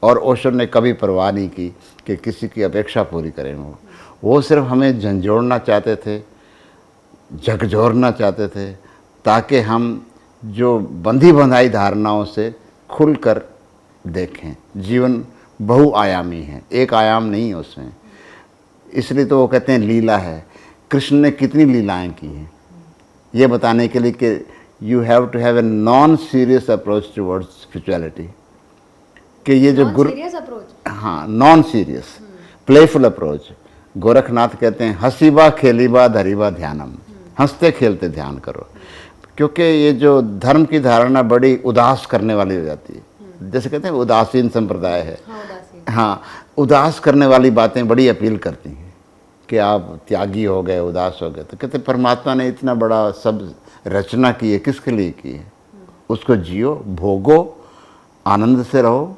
और ओशो ने कभी परवाह नहीं की कि किसी की अपेक्षा पूरी करें। वो सिर्फ हमें झंझोड़ना चाहते थे, झकझोरना चाहते थे, ताकि हम जो बंधी बंधाई धारणाओं से खुलकर देखें। जीवन बहुआयामी है, एक आयाम नहीं है उसमें। इसलिए तो वो कहते हैं लीला है। कृष्ण ने कितनी लीलाएं की हैं ये बताने के लिए कि you have to have a non serious approach towards spirituality. कि ये जो गुरु, सीरियस अप्रोच, हाँ, non serious playful approach. Gorakhnath कहते हैं हसीबा खेलीबा धरीबा ध्यानम, हंसते खेलते ध्यान करो। क्योंकि ये जो धर्म की धारणा बड़ी उदास करने वाली हो जाती है, जैसे कहते हैं उदासीन संप्रदाय है। हाँ, उदासीन। हाँ, उदास करने वाली बातें बड़ी अपील करती हैं कि आप त्यागी हो गए, उदास हो गए। तो कहते परमात्मा ने इतना बड़ा सब रचना की है, किसके लिए की है? उसको जियो, भोगो, आनंद से रहो।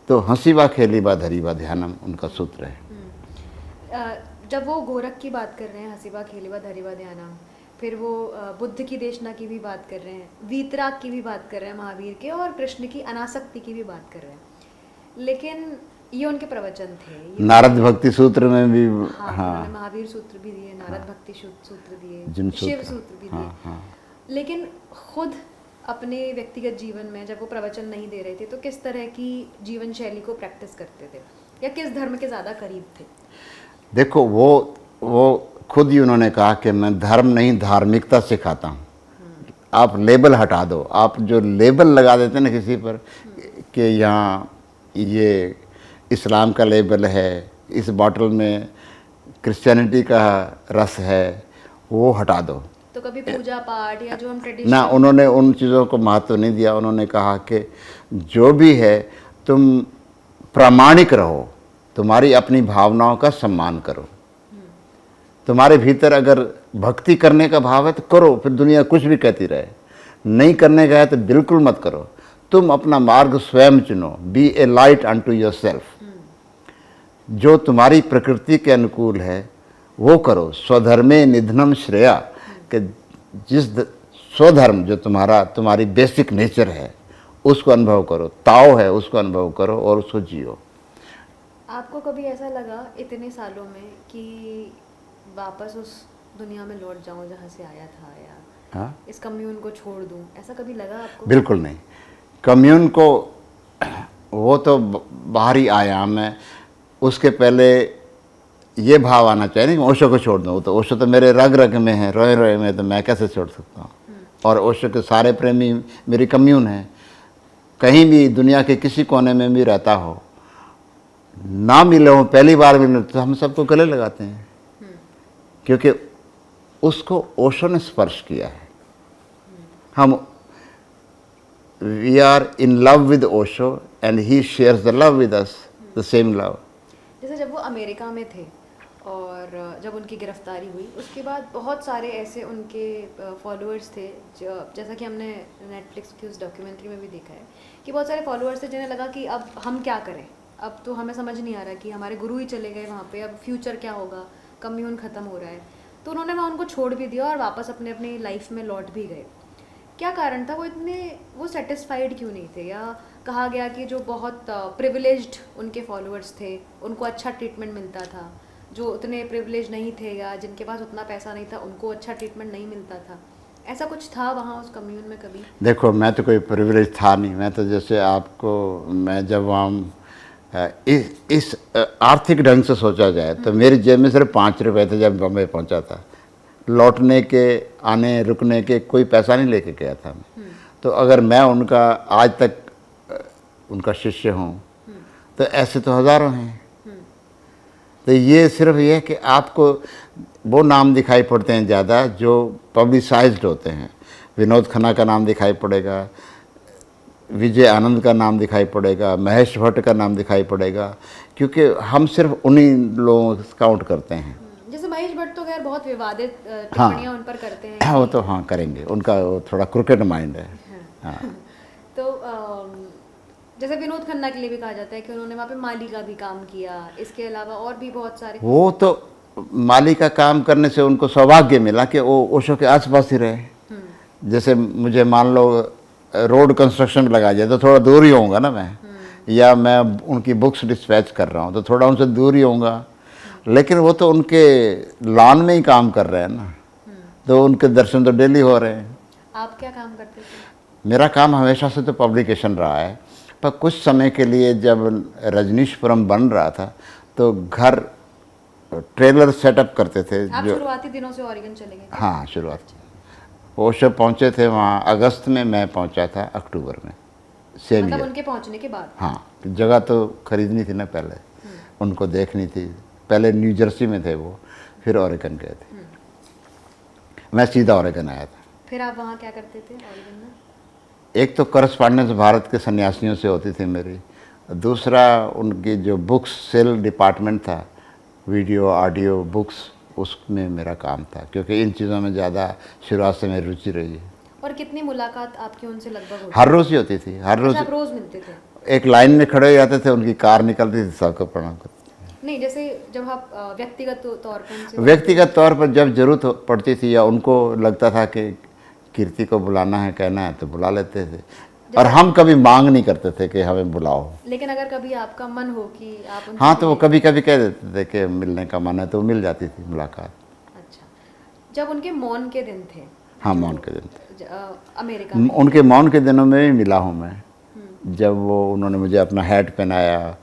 तो हंसीबा खेलीबा धरीबा ध्यानम उनका सूत्र है। जब वो गोरख की बात कर रहे हैं, हसीबा खेलीबा धरीबा ध्यानम, फिर वो बुद्ध की देशना की भी बात कर रहे हैं, वीतराग की भी बात कर रहे हैं महावीर के, और कृष्ण की अनासक्ति की भी बात कर रहे हैं। लेकिन ये उनके प्रवचन थे। नारद भक्ति सूत्र में भी हाँ, उन्होंने महावीर सूत्र भी दिए, नारद भक्ति सूत्र दिए, शिव सूत्र भी दिए। हाँ। लेकिन खुद अपने व्यक्तिगत जीवन में जब वो प्रवचन नहीं दे रहे थे, तो किस तरह की जीवन शैली को प्रैक्टिस करते थे, या किस धर्म के ज़्यादा करीब थे? देखो, वो खुद ही उन्होंने कहा कि मैं धर्म नहीं धार्मिकता सिखाता हूँ। आप लेबल हटा दो। आप जो लेबल लगा देते हैं ना किसी पर कि यहाँ ये इस्लाम का लेबल है, इस बॉटल में क्रिश्चियनिटी का रस है, वो हटा दो। तो कभी पूजा पाठ या जो हम ट्रेडिशनल ना, उन्होंने उन चीज़ों को महत्व नहीं दिया। उन्होंने कहा कि जो भी है तुम प्रामाणिक रहो, तुम्हारी अपनी भावनाओं का सम्मान करो। तुम्हारे भीतर अगर भक्ति करने का भाव है तो करो, फिर दुनिया कुछ भी कहती रहे। नहीं करने का है तो बिल्कुल मत करो। तुम अपना मार्ग स्वयं चुनो। बी ए लाइट अनटू योरसेल्फ। जो तुम्हारी प्रकृति के अनुकूल है वो करो। स्वधर्मे निधनम श्रेया, कि जिस स्वधर्म जो तुम्हारी बेसिक नेचर है उसको अनुभव करो, ताओ है उसको अनुभव करो और उसको जियो। आपको कभी ऐसा लगा इतने सालों में कि वापस उस दुनिया में लौट जाऊं जहाँ से आया था, या हाँ, इस कम्यून को छोड़ दूं, ऐसा कभी लगा आपको? बिल्कुल नहीं। कम्यून को, वो तो बाहरी आयाम है। उसके पहले ये भाव आना चाहिए नहीं कि ओशो को छोड़ दूँ। तो ओशो तो मेरे रग रग में है, रोए रोए में, तो मैं कैसे छोड़ सकता हूँ। और ओशो के सारे प्रेमी मेरी कम्यून है। कहीं भी दुनिया के किसी कोने में भी रहता हो, ना मिले हो, पहली बार मिले तो हम सबको गले लगाते हैं, क्योंकि उसको ओशो ने स्पर्श किया है। हम we are in love with Osho and he shares the love with us, the same love. जैसे जब वो अमेरिका में थे और जब उनकी गिरफ्तारी हुई, उसके बाद बहुत सारे ऐसे उनके फॉलोअर्स थे, जैसा कि हमने नेटफ्लिक्स की उस डॉक्यूमेंट्री में भी देखा है कि बहुत सारे फॉलोअर्स थे जिन्हें लगा कि अब हम क्या करें, अब तो हमें समझ नहीं आ रहा कि हमारे गुरु ही चले गए वहाँ पे, अब फ्यूचर क्या होगा, कम्यून ख़त्म हो रहा है। तो उन्होंने वहाँ उनको छोड़ भी दिया और वापस अपने अपनी लाइफ में लौट भी गए। क्या कारण था? वो सेटिस्फाइड क्यों नहीं थे? या कहा गया कि जो बहुत प्रिविलेज्ड उनके फॉलोअर्स थे उनको अच्छा ट्रीटमेंट मिलता था, जो उतने प्रिविलेज नहीं थे या जिनके पास उतना पैसा नहीं था उनको अच्छा ट्रीटमेंट नहीं मिलता था, ऐसा कुछ था वहाँ उस कम्यून में कभी? देखो, मैं तो कोई प्रिविलेज था नहीं। मैं तो जैसे आपको, मैं जब वहाँ इस आर्थिक ढंग से सोचा जाए तो मेरी जेब में सिर्फ 5 रुपए थे जब बम्बई पहुँचा था। लौटने के, आने रुकने के कोई पैसा नहीं लेके गया था मैं। तो अगर मैं उनका आज तक उनका शिष्य हूँ तो ऐसे तो हज़ारों हैं। तो ये सिर्फ ये है कि आपको वो नाम दिखाई पड़ते हैं ज़्यादा जो पब्लिसाइज्ड होते हैं। विनोद खन्ना का नाम दिखाई पड़ेगा, विजय आनंद का नाम दिखाई पड़ेगा, महेश भट्ट का नाम दिखाई पड़ेगा, क्योंकि हम सिर्फ उन्हीं लोगों को काउंट करते हैं। जैसे महेश भट्ट तो खैर बहुत विवादित टिप्पणियां उन पर करते हैं। हाँ, वो तो हाँ करेंगे, उनका वो थोड़ा क्रिकेट माइंड है। हाँ। तो जैसे विनोद खन्ना के लिए भी कहा जाता है कि उन्होंने वहाँ पे माली का भी काम किया, इसके अलावा और भी बहुत सारे। वो तो माली का काम करने से उनको सौभाग्य मिला कि वो ओशो के आसपास ही रहे। जैसे मुझे मान लो रोड कंस्ट्रक्शन में लगा जाए तो थोड़ा दूर ही होऊंगा ना मैं, या मैं उनकी बुक्स डिस्पैच कर रहा हूँ तो थोड़ा उनसे दूर ही होऊंगा। लेकिन वो तो उनके लॉन में ही काम कर रहे हैं ना, तो उनके दर्शन तो डेली हो रहे हैं। आप क्या काम करते थे? मेरा काम हमेशा से तो पब्लिकेशन रहा है, पर कुछ समय के लिए जब रजनीशपुरम बन रहा था तो घर ट्रेलर सेटअप करते थे। आप जो शुरुआती दिनों से ओरेगन चले गए? हाँ, शुरुआत ओशो पहुँचे थे वहाँ अगस्त में, मैं पहुँचा था अक्टूबर में, सेम मतलब ईयर। उनके पहुंचने के बाद? हाँ, जगह तो खरीदनी थी ना पहले, उनको देखनी थी। पहले न्यू जर्सी में थे वो, फिर ओरेगन गए थे। मैं सीधा ओरेगन आया था। फिर आप वहाँ क्या करते थे ओरेगन में? एक तो करस्पॉन्डेंस भारत के सन्यासियों से होती थी मेरी, दूसरा उनकी जो बुक्स सेल डिपार्टमेंट था, वीडियो ऑडियो बुक्स, उसमें मेरा काम था, क्योंकि इन चीज़ों में ज़्यादा शुरुआत से मेरी रुचि रही है। और कितनी मुलाकात आपकी उनसे लगभग होती? हर रोज़ ही होती थी, हर रोज़। आप रोज मिलते थे? एक लाइन में खड़े हो जाते थे, उनकी कार निकलती थी, सबको प्रणाम करते। नहीं, जैसे जब आप व्यक्तिगत तौर पर उनसे व्यक्तिगत तौर पर जब जरूरत पड़ती थी या उनको लगता था कि कीर्ति को बुलाना है, कहना है, तो बुला लेते थे। और हम कभी मांग नहीं करते थे कि हमें बुलाओ। लेकिन अगर कभी आपका मन हो कि आप उनसे हाँ, तो वो कभी कभी कह देते थे कि मिलने का मन है, तो मिल जाती थी मुलाकात। अच्छा, जब उनके मौन के दिन थे? हाँ, मौन के दिन थे। अमेरिका में? उनके मौन के दिनों में भी मिला हूँ मैं, जब वो उन्होंने मुझे अपना हैट पहनाया,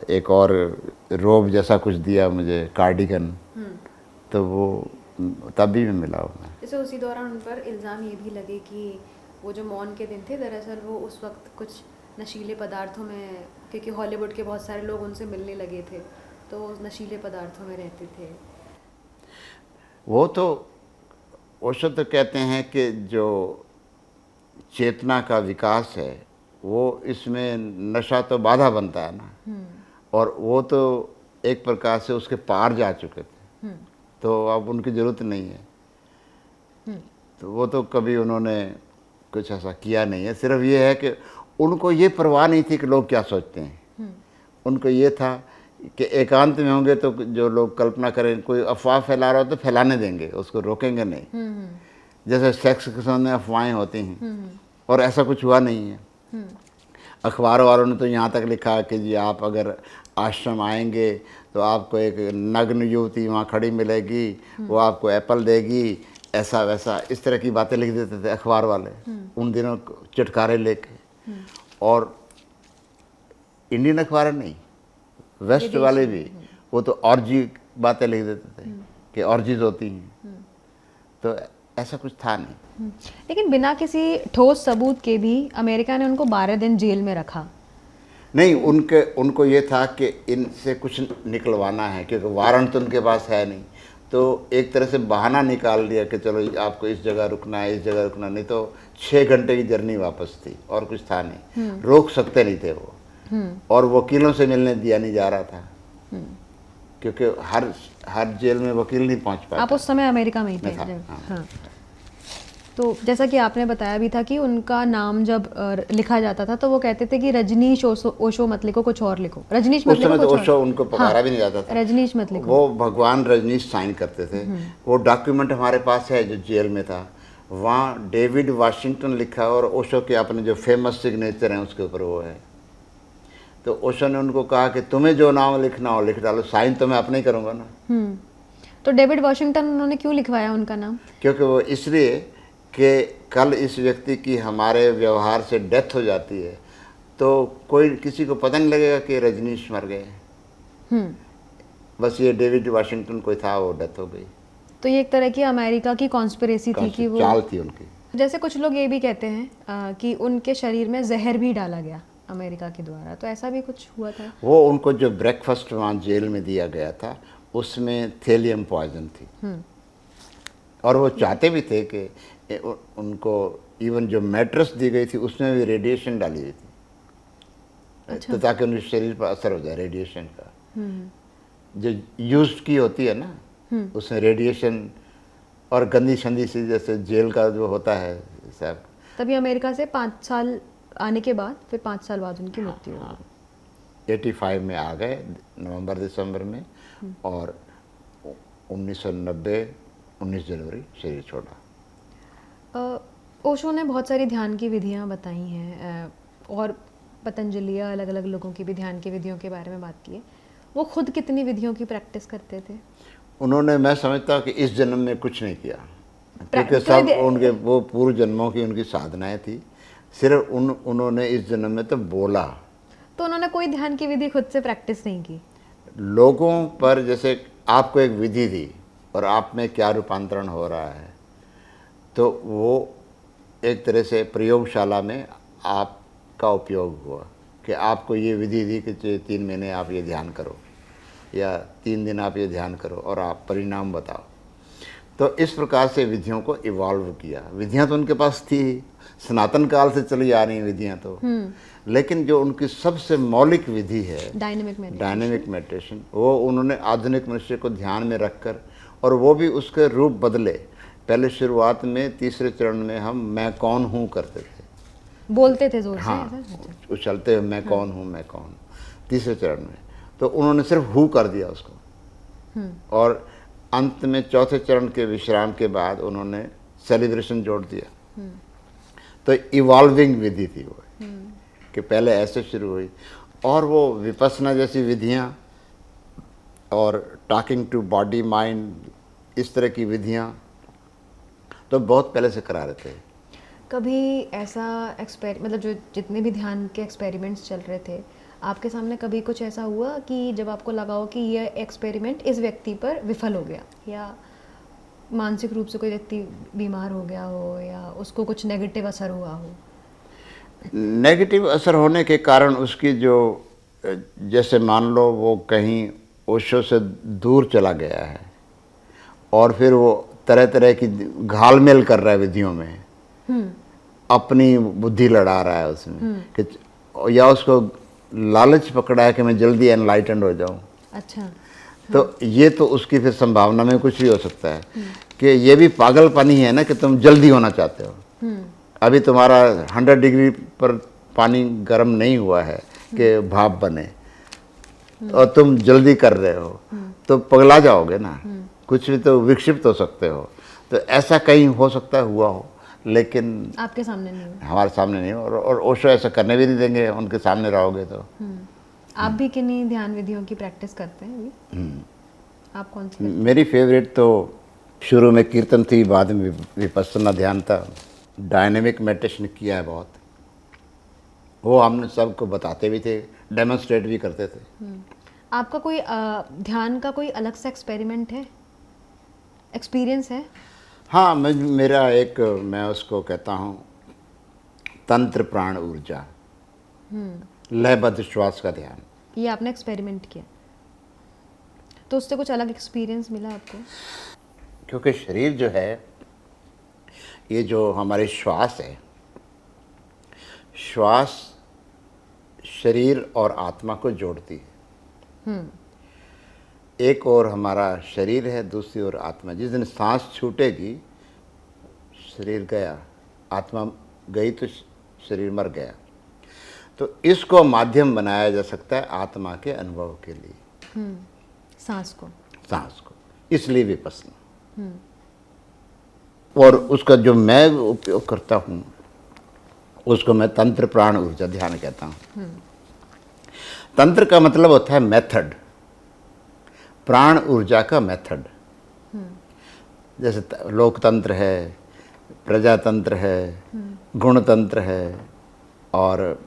एक और रोब जैसा कुछ दिया मुझे, कार्डिगन, तो वो तब भी मैं मिला हूँ मैं। जैसे उसी दौरान उन पर इल्ज़ाम ये भी लगे कि वो जो मौन के दिन थे, दरअसल वो उस वक्त कुछ नशीले पदार्थों में, क्योंकि हॉलीवुड के बहुत सारे लोग उनसे मिलने लगे थे, तो वो नशीले पदार्थों में रहते थे। वो तो ओशो तो कहते हैं कि जो चेतना का विकास है वो, इसमें नशा तो बाधा बनता है ना, और वो तो एक प्रकार से उसके पार जा चुके थे, तो अब उनकी ज़रूरत नहीं है। तो वो तो कभी उन्होंने कुछ ऐसा किया नहीं है। सिर्फ ये है कि उनको ये परवाह नहीं थी कि लोग क्या सोचते हैं। उनको ये था कि एकांत में होंगे तो जो लोग कल्पना करें, कोई अफवाह फैला रहा हो तो फैलाने देंगे, उसको रोकेंगे नहीं। जैसे सेक्स के सामने अफवाहें होती हैं, और ऐसा कुछ हुआ नहीं है। अखबारों वालों ने तो यहाँ तक लिखा कि जी आप अगर आश्रम आएंगे तो आपको एक नग्न युवती वहाँ खड़ी मिलेगी, वो आपको एप्पल देगी, ऐसा वैसा, इस तरह की बातें लिख देते थे अखबार वाले उन दिनों, चटकारे लेके। और इंडियन अखबार नहीं, वेस्ट वाले भी, वो तो ऑर्जी बातें लिख देते थे कि ऑर्जीज होती हैं। तो ऐसा कुछ था नहीं। लेकिन बिना किसी ठोस सबूत के भी अमेरिका ने उनको 12 दिन जेल में रखा। नहीं, उनको ये था कि इनसे कुछ निकलवाना है, क्योंकि वारंट तो उनके पास है नहीं, तो एक तरह से बहाना निकाल दिया कि चलो आपको इस जगह रुकना है, इस जगह रुकना, नहीं तो 6 घंटे की जर्नी वापस थी, और कुछ था नहीं। रोक सकते नहीं थे वो, और वकीलों से मिलने दिया नहीं जा रहा था, क्योंकि हर जेल में वकील नहीं पहुंच पाया। आप उस समय अमेरिका में ही थे? हाँ। तो जैसा कि आपने बताया भी था कि उनका नाम जब लिखा जाता था तो वो कहते थे कि रजनीश ओशो मत लिखो, कुछ और लिखो। रजनीश मत लिखो, उस समय तो ओशो उनको पकारा भी नहीं जाता था। रजनीश मत लिखो। वो भगवान रजनीश साइन करते थे। वो डॉक्यूमेंट हमारे पास है जो जेल में था, वहाँ डेविड वाशिंगटन लिखा, और ओशो के अपने जो फेमस सिग्नेचर हैं उसके ऊपर वो है। तो ओशो ने उनको कहा कि तुम्हें जो नाम लिखना हो लिख डालो, साइन तो मैं अपने ही करूँगा ना। तो डेविड वॉशिंगटन उन्होंने क्यों लिखवाया उनका नाम? क्योंकि वो इसलिए कि कल इस व्यक्ति की हमारे व्यवहार से डेथ हो जाती है तो कोई किसी को पता नहीं लगेगा कि रजनीश मर गए। बस ये डेविड वाशिंगटन कोई था, वो डेथ हो गई। तो ये एक तरह की अमेरिका की कॉन्स्पिरेसी थी कि वो, चाल थी उनकी। जैसे कुछ लोग ये भी कहते हैं कि उनके शरीर में जहर भी डाला गया अमेरिका के द्वारा, तो ऐसा भी कुछ हुआ था? वो उनको जो ब्रेकफास्ट वहाँ जेल में दिया गया था उसमें थेलियम पॉइजन थी। और वो चाहते भी थे कि उनको इवन जो मैट्रेस दी गई थी उसमें भी रेडिएशन डाली गई थी। अच्छा। तो ताकि उनके शरीर पर असर हो जाए रेडिएशन का। जो यूज की होती है ना उसमें रेडिएशन और गंदी शंदी सी जैसे जेल का जो होता है सब। तभी अमेरिका से 5 साल आने के बाद फिर 5 साल बाद उनकी मृत्यु हो गई। 85 में आ गए नवंबर दिसंबर में और 1990 19 जनवरी शरीर छोड़ा। ओशो ने बहुत सारी ध्यान की विधियां बताई हैं और पतंजलि अलग अलग लोगों की भी ध्यान की विधियों के बारे में बात की है। वो खुद कितनी विधियों की प्रैक्टिस करते थे? उन्होंने, मैं समझता हूँ कि इस जन्म में कुछ नहीं किया, क्योंकि सब उनके वो पूर्व जन्मों की उनकी साधनाएं थी। सिर्फ उन्होंने इस जन्म में तो बोला। तो उन्होंने कोई ध्यान की विधि खुद से प्रैक्टिस नहीं की? लोगों पर, जैसे आपको एक विधि दी और आप में क्या रूपांतरण हो रहा है, तो वो एक तरह से प्रयोगशाला में आपका उपयोग हुआ कि आपको ये विधि दी कि 3 महीने आप ये ध्यान करो या 3 दिन आप ये ध्यान करो और आप परिणाम बताओ। तो इस प्रकार से विधियों को इवॉल्व किया। विधियां तो उनके पास थी, सनातन काल से चली आ रही विधियां तो, लेकिन जो उनकी सबसे मौलिक विधि है डायनेमिक मेडिटेशन, वो उन्होंने आधुनिक मनुष्य को ध्यान में रखकर, और वो भी उसके रूप बदले। पहले शुरुआत में तीसरे चरण में हम मैं कौन हूँ करते थे, बोलते थे जोर से। हाँ, उछलते हुए मैं कौन हूँ मैं कौन। तीसरे चरण में तो उन्होंने सिर्फ हु कर दिया उसको, और अंत में चौथे चरण के विश्राम के बाद उन्होंने सेलिब्रेशन जोड़ दिया। तो इवॉल्विंग विधि थी वो, कि पहले ऐसे शुरू हुई, और वो विपस्सना जैसी विधियाँ और टॉकिंग टू बॉडी माइंड, इस तरह की विधियाँ तो बहुत पहले से करा रहे थे। कभी ऐसा मतलब जो जितने भी ध्यान के एक्सपेरिमेंट्स चल रहे थे, आपके सामने कभी कुछ ऐसा हुआ कि जब आपको लगा हो कि यह एक्सपेरिमेंट इस व्यक्ति पर विफल हो गया, या मानसिक रूप से कोई व्यक्ति बीमार हो गया हो, या उसको कुछ नेगेटिव असर हुआ हो? नेगेटिव असर होने के कारण उसकी जो, जैसे मान लो वो कहीं ओशो से दूर चला गया है और फिर वो तरह तरह की घालमेल कर रहा है विधियों में, अपनी बुद्धि लड़ा रहा है उसमें कि, या उसको लालच पकड़ा है कि मैं जल्दी एनलाइटेंड हो जाऊं। अच्छा। तो ये तो उसकी फिर संभावना में कुछ भी हो सकता है कि ये भी पागलपनी है ना कि तुम जल्दी होना चाहते हो। अभी तुम्हारा 100 डिग्री पर पानी गर्म नहीं हुआ है कि भाप बने, और तुम जल्दी कर रहे हो, तो पगला जाओगे ना, कुछ भी तो विक्षिप्त हो सकते हो। तो ऐसा कहीं हो सकता है हुआ हो, लेकिन आपके सामने नहीं हुआ? हमारे सामने नहीं, और ओशो ऐसा करने भी नहीं देंगे, उनके सामने रहोगे तो। आप भी किन्हीं ध्यान विधियों की प्रैक्टिस करते हैं अभी? आप कौन सी? मेरी फेवरेट तो शुरू में कीर्तन थी, बाद में विपस्सना ध्यान था। डायनेमिक मेडिटेशन किया है बहुत, वो हमने सबको बताते भी थे, डेमोन्स्ट्रेट भी करते थे। आपका कोई ध्यान का कोई अलग सा एक्सपेरिमेंट है, एक्सपीरियंस है? हाँ, मेरा एक, मैं उसको कहता हूँ तंत्र प्राण ऊर्जा, लयबद्ध श्वास का ध्यान। ये आपने एक्सपेरिमेंट किया, तो उससे कुछ अलग एक्सपीरियंस मिला आपको? क्योंकि शरीर जो है, ये जो हमारे श्वास है, श्वास शरीर और आत्मा को जोड़ती है। एक और हमारा शरीर है, दूसरी ओर आत्मा। जिस दिन सांस छूटेगी शरीर गया, आत्मा गई तो शरीर मर गया। तो इसको माध्यम बनाया जा सकता है आत्मा के अनुभव के लिए, सांस को, इसलिए विपस्सना। और उसका जो मैं उपयोग करता हूँ उसको मैं तंत्र प्राण ऊर्जा ध्यान कहता हूँ। तंत्र का मतलब होता है मेथड, प्राण ऊर्जा का मेथड। जैसे लोकतंत्र है, प्रजातंत्र है, गुणतंत्र है, और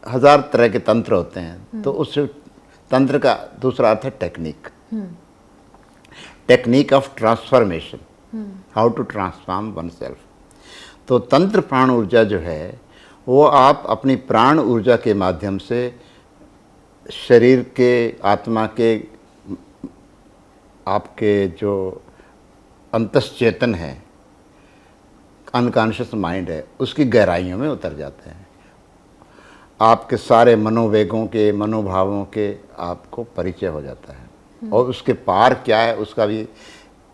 हजार तरह के तंत्र होते हैं। तो उस तंत्र का दूसरा अर्थ है technique, technique of transformation, how to transform oneself. तो तंत्र प्राण ऊर्जा जो है वो आप अपनी प्राण ऊर्जा के माध्यम से शरीर के, आत्मा के, आपके जो अंतश्चेतन है, अनकॉन्शियस माइंड है, उसकी गहराइयों में उतर जाते हैं। आपके सारे मनोवेगों के, मनोभावों के आपको परिचय हो जाता है, और उसके पार क्या है उसका भी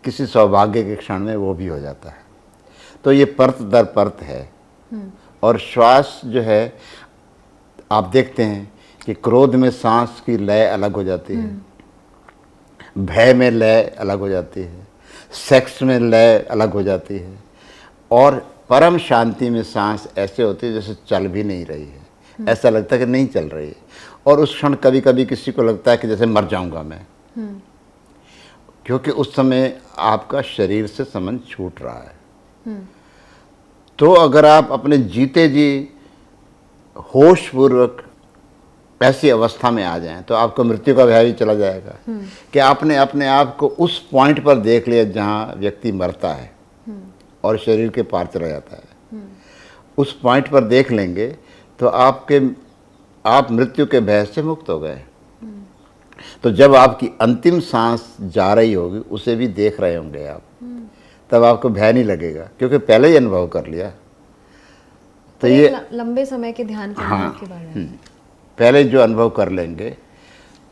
किसी सौभाग्य के क्षण में वो भी हो जाता है। तो ये परत दर परत है। और श्वास जो है, आप देखते हैं कि क्रोध में सांस की लय अलग हो जाती है, भय में लय अलग हो जाती है, सेक्स में लय अलग हो जाती है, और परम शांति में सांस ऐसे होती है जैसे चल भी नहीं रही है, ऐसा लगता है कि नहीं चल रही है। और उस क्षण कभी कभी किसी को लगता है कि जैसे मर जाऊंगा मैं, क्योंकि उस समय आपका शरीर से संबंध छूट रहा है। तो अगर आप अपने जीते जी होशपूर्वक ऐसी अवस्था में आ जाएं तो आपको मृत्यु का भय भी चला जाएगा, कि आपने अपने आप को उस पॉइंट पर देख लिया जहां व्यक्ति मरता है और शरीर के पार चला जाता है। उस पॉइंट पर देख लेंगे तो आप मृत्यु के भय से मुक्त हो गए। तो जब आपकी अंतिम सांस जा रही होगी उसे भी देख रहे होंगे आप, तब आपको भय नहीं लगेगा, क्योंकि पहले ही अनुभव कर लिया। तो ये लंबे समय के ध्यान करने के बारे में पहले जो अनुभव कर लेंगे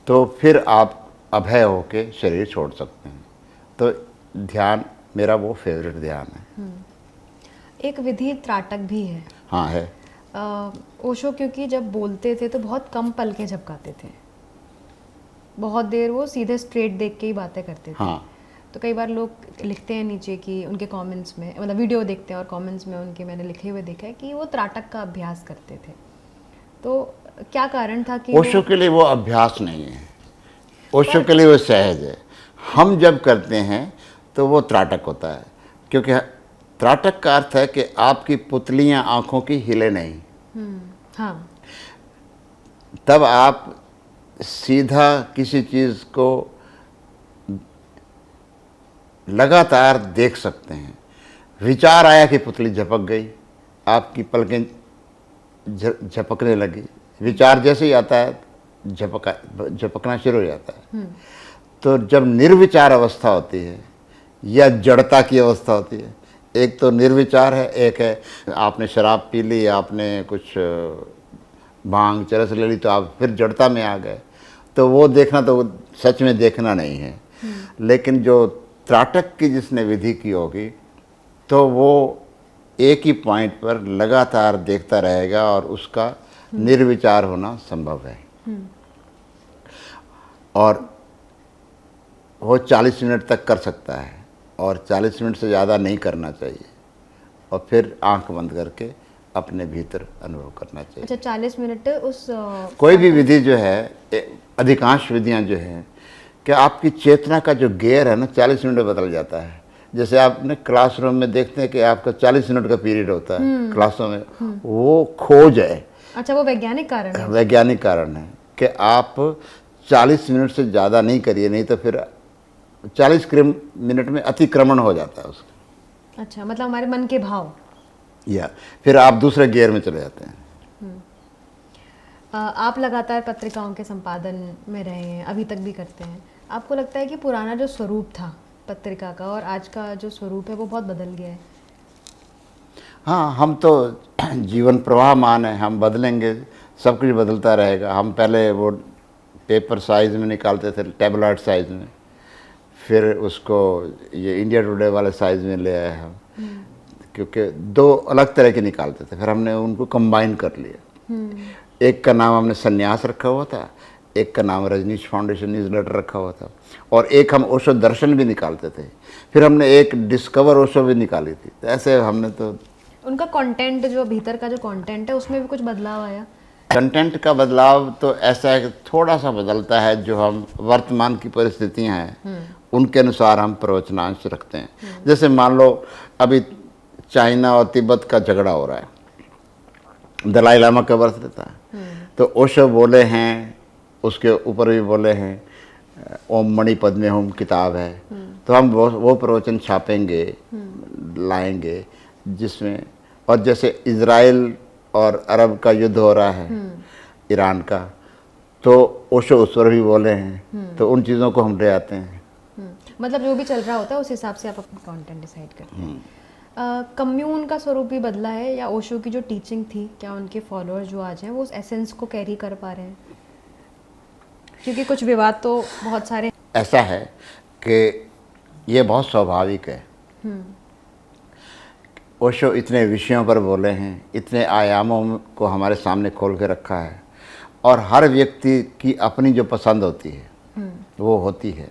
तो फिर आप अभय होके शरीर छोड़ सकते हैं। तो ध्यान मेरा वो फेवरेट ध्यान है। एक विधि त्राटक भी है। हाँ है। ओशो क्योंकि जब बोलते थे तो बहुत कम पलकें झपकाते थे, बहुत देर वो सीधे स्ट्रेट देख के ही बातें करते थे। हाँ। तो कई बार लोग लिखते हैं नीचे कि उनके कमेंट्स में, मतलब वीडियो देखते हैं और कमेंट्स में उनके मैंने लिखे हुए देखा है कि वो त्राटक का अभ्यास करते थे। तो क्या कारण था कि ओशो के लिए वो अभ्यास नहीं है, ओशो के लिए वो सहज है। हम जब करते हैं तो वो त्राटक होता है, क्योंकि त्राटक का अर्थ है कि आपकी पुतलियां आंखों की हिले नहीं। हाँ। तब आप सीधा किसी चीज को लगातार देख सकते हैं। विचार आया कि पुतली झपक गई, आपकी पलकें झपकने लगी। विचार जैसे ही आता है झपकना शुरू हो जाता है। तो जब निर्विचार अवस्था होती है या जड़ता की अवस्था होती है, एक तो निर्विचार है, एक है आपने शराब पी ली, आपने कुछ भांग चरस ले ली, तो आप फिर जड़ता में आ गए। तो वो देखना तो सच में देखना नहीं है। लेकिन जो त्राटक की जिसने विधि की होगी तो वो एक ही पॉइंट पर लगातार देखता रहेगा और उसका निर्विचार होना संभव है। और वो 40 मिनट तक कर सकता है, और 40 मिनट से ज़्यादा नहीं करना चाहिए, और फिर आंख बंद करके अपने भीतर अनुभव करना चाहिए। अच्छा, 40 मिनट उस कोई भी विधि जो है, अधिकांश विधियां जो हैं, कि आपकी चेतना का जो गेयर है ना 40 मिनट में बदल जाता है। जैसे आपने क्लासरूम में देखते हैं कि आपका 40 मिनट का पीरियड होता है क्लासों में, वो खोज है। अच्छा, वो वैज्ञानिक कारण है। वैज्ञानिक कारण है कि आप 40 मिनट से ज़्यादा नहीं करिए, नहीं तो फिर 40 मिनट में अतिक्रमण हो जाता है उसका। अच्छा, मतलब हमारे मन के भाव, या फिर आप दूसरे गियर में चले जाते हैं। आप लगातार पत्रिकाओं के संपादन में रहे हैं, अभी तक भी करते हैं। आपको लगता है कि पुराना जो स्वरूप था पत्रिका का और आज का जो स्वरूप है वो बहुत बदल गया है? हाँ, हम तो जीवन प्रवाहमान है, हम बदलेंगे, सब कुछ बदलता रहेगा। हम पहले वो पेपर साइज़ में निकालते थे, टैबलॉइड साइज़ में, फिर उसको ये इंडिया टुडे वाले साइज़ में ले आए हम, क्योंकि दो अलग तरह के निकालते थे, फिर हमने उनको कंबाइन कर लिया। एक का नाम हमने संन्यास रखा हुआ था, एक का नाम रजनीश फाउंडेशन न्यूज़ लेटर रखा हुआ था, और एक हम ओशो दर्शन भी निकालते थे। फिर हमने एक डिस्कवर ओशो भी निकाली थी। तो ऐसे हमने तो उनका कंटेंट, जो भीतर का जो कंटेंट है उसमें भी कुछ बदलाव आया? कंटेंट का बदलाव तो ऐसा है कि थोड़ा सा बदलता है, जो हम वर्तमान की परिस्थितियां हैं उनके अनुसार हम प्रवचनांश रखते हैं। जैसे मान लो अभी चाइना और तिब्बत का झगड़ा हो रहा है, दलाई लामा का वर्ष रहता है, तो ओशो बोले हैं, उसके ऊपर भी बोले हैं, ओम मणि पद्मे होम किताब है, तो हम वो प्रवचन छापेंगे, लाएंगे, जिसमें, और जैसे इजराइल और अरब का युद्ध हो रहा है, ईरान का, तो ओशो उस पर भी बोले हैं, तो उन चीज़ों को हम ले आते हैं। मतलब जो भी चल रहा होता है उस हिसाब से आप अपना कंटेंट डिसाइड करते हैं। कम्यून का स्वरूप भी बदला है, या ओशो की जो टीचिंग थी, क्या उनके फॉलोअर्स जो आज हैं वो उस एसेंस को कैरी कर पा रहे हैं? क्योंकि कुछ विवाद तो बहुत सारे। ऐसा है कि ये बहुत स्वाभाविक है। ओशो इतने विषयों पर बोले हैं, इतने आयामों को हमारे सामने खोल के रखा है, और हर व्यक्ति की अपनी जो पसंद होती है वो होती है,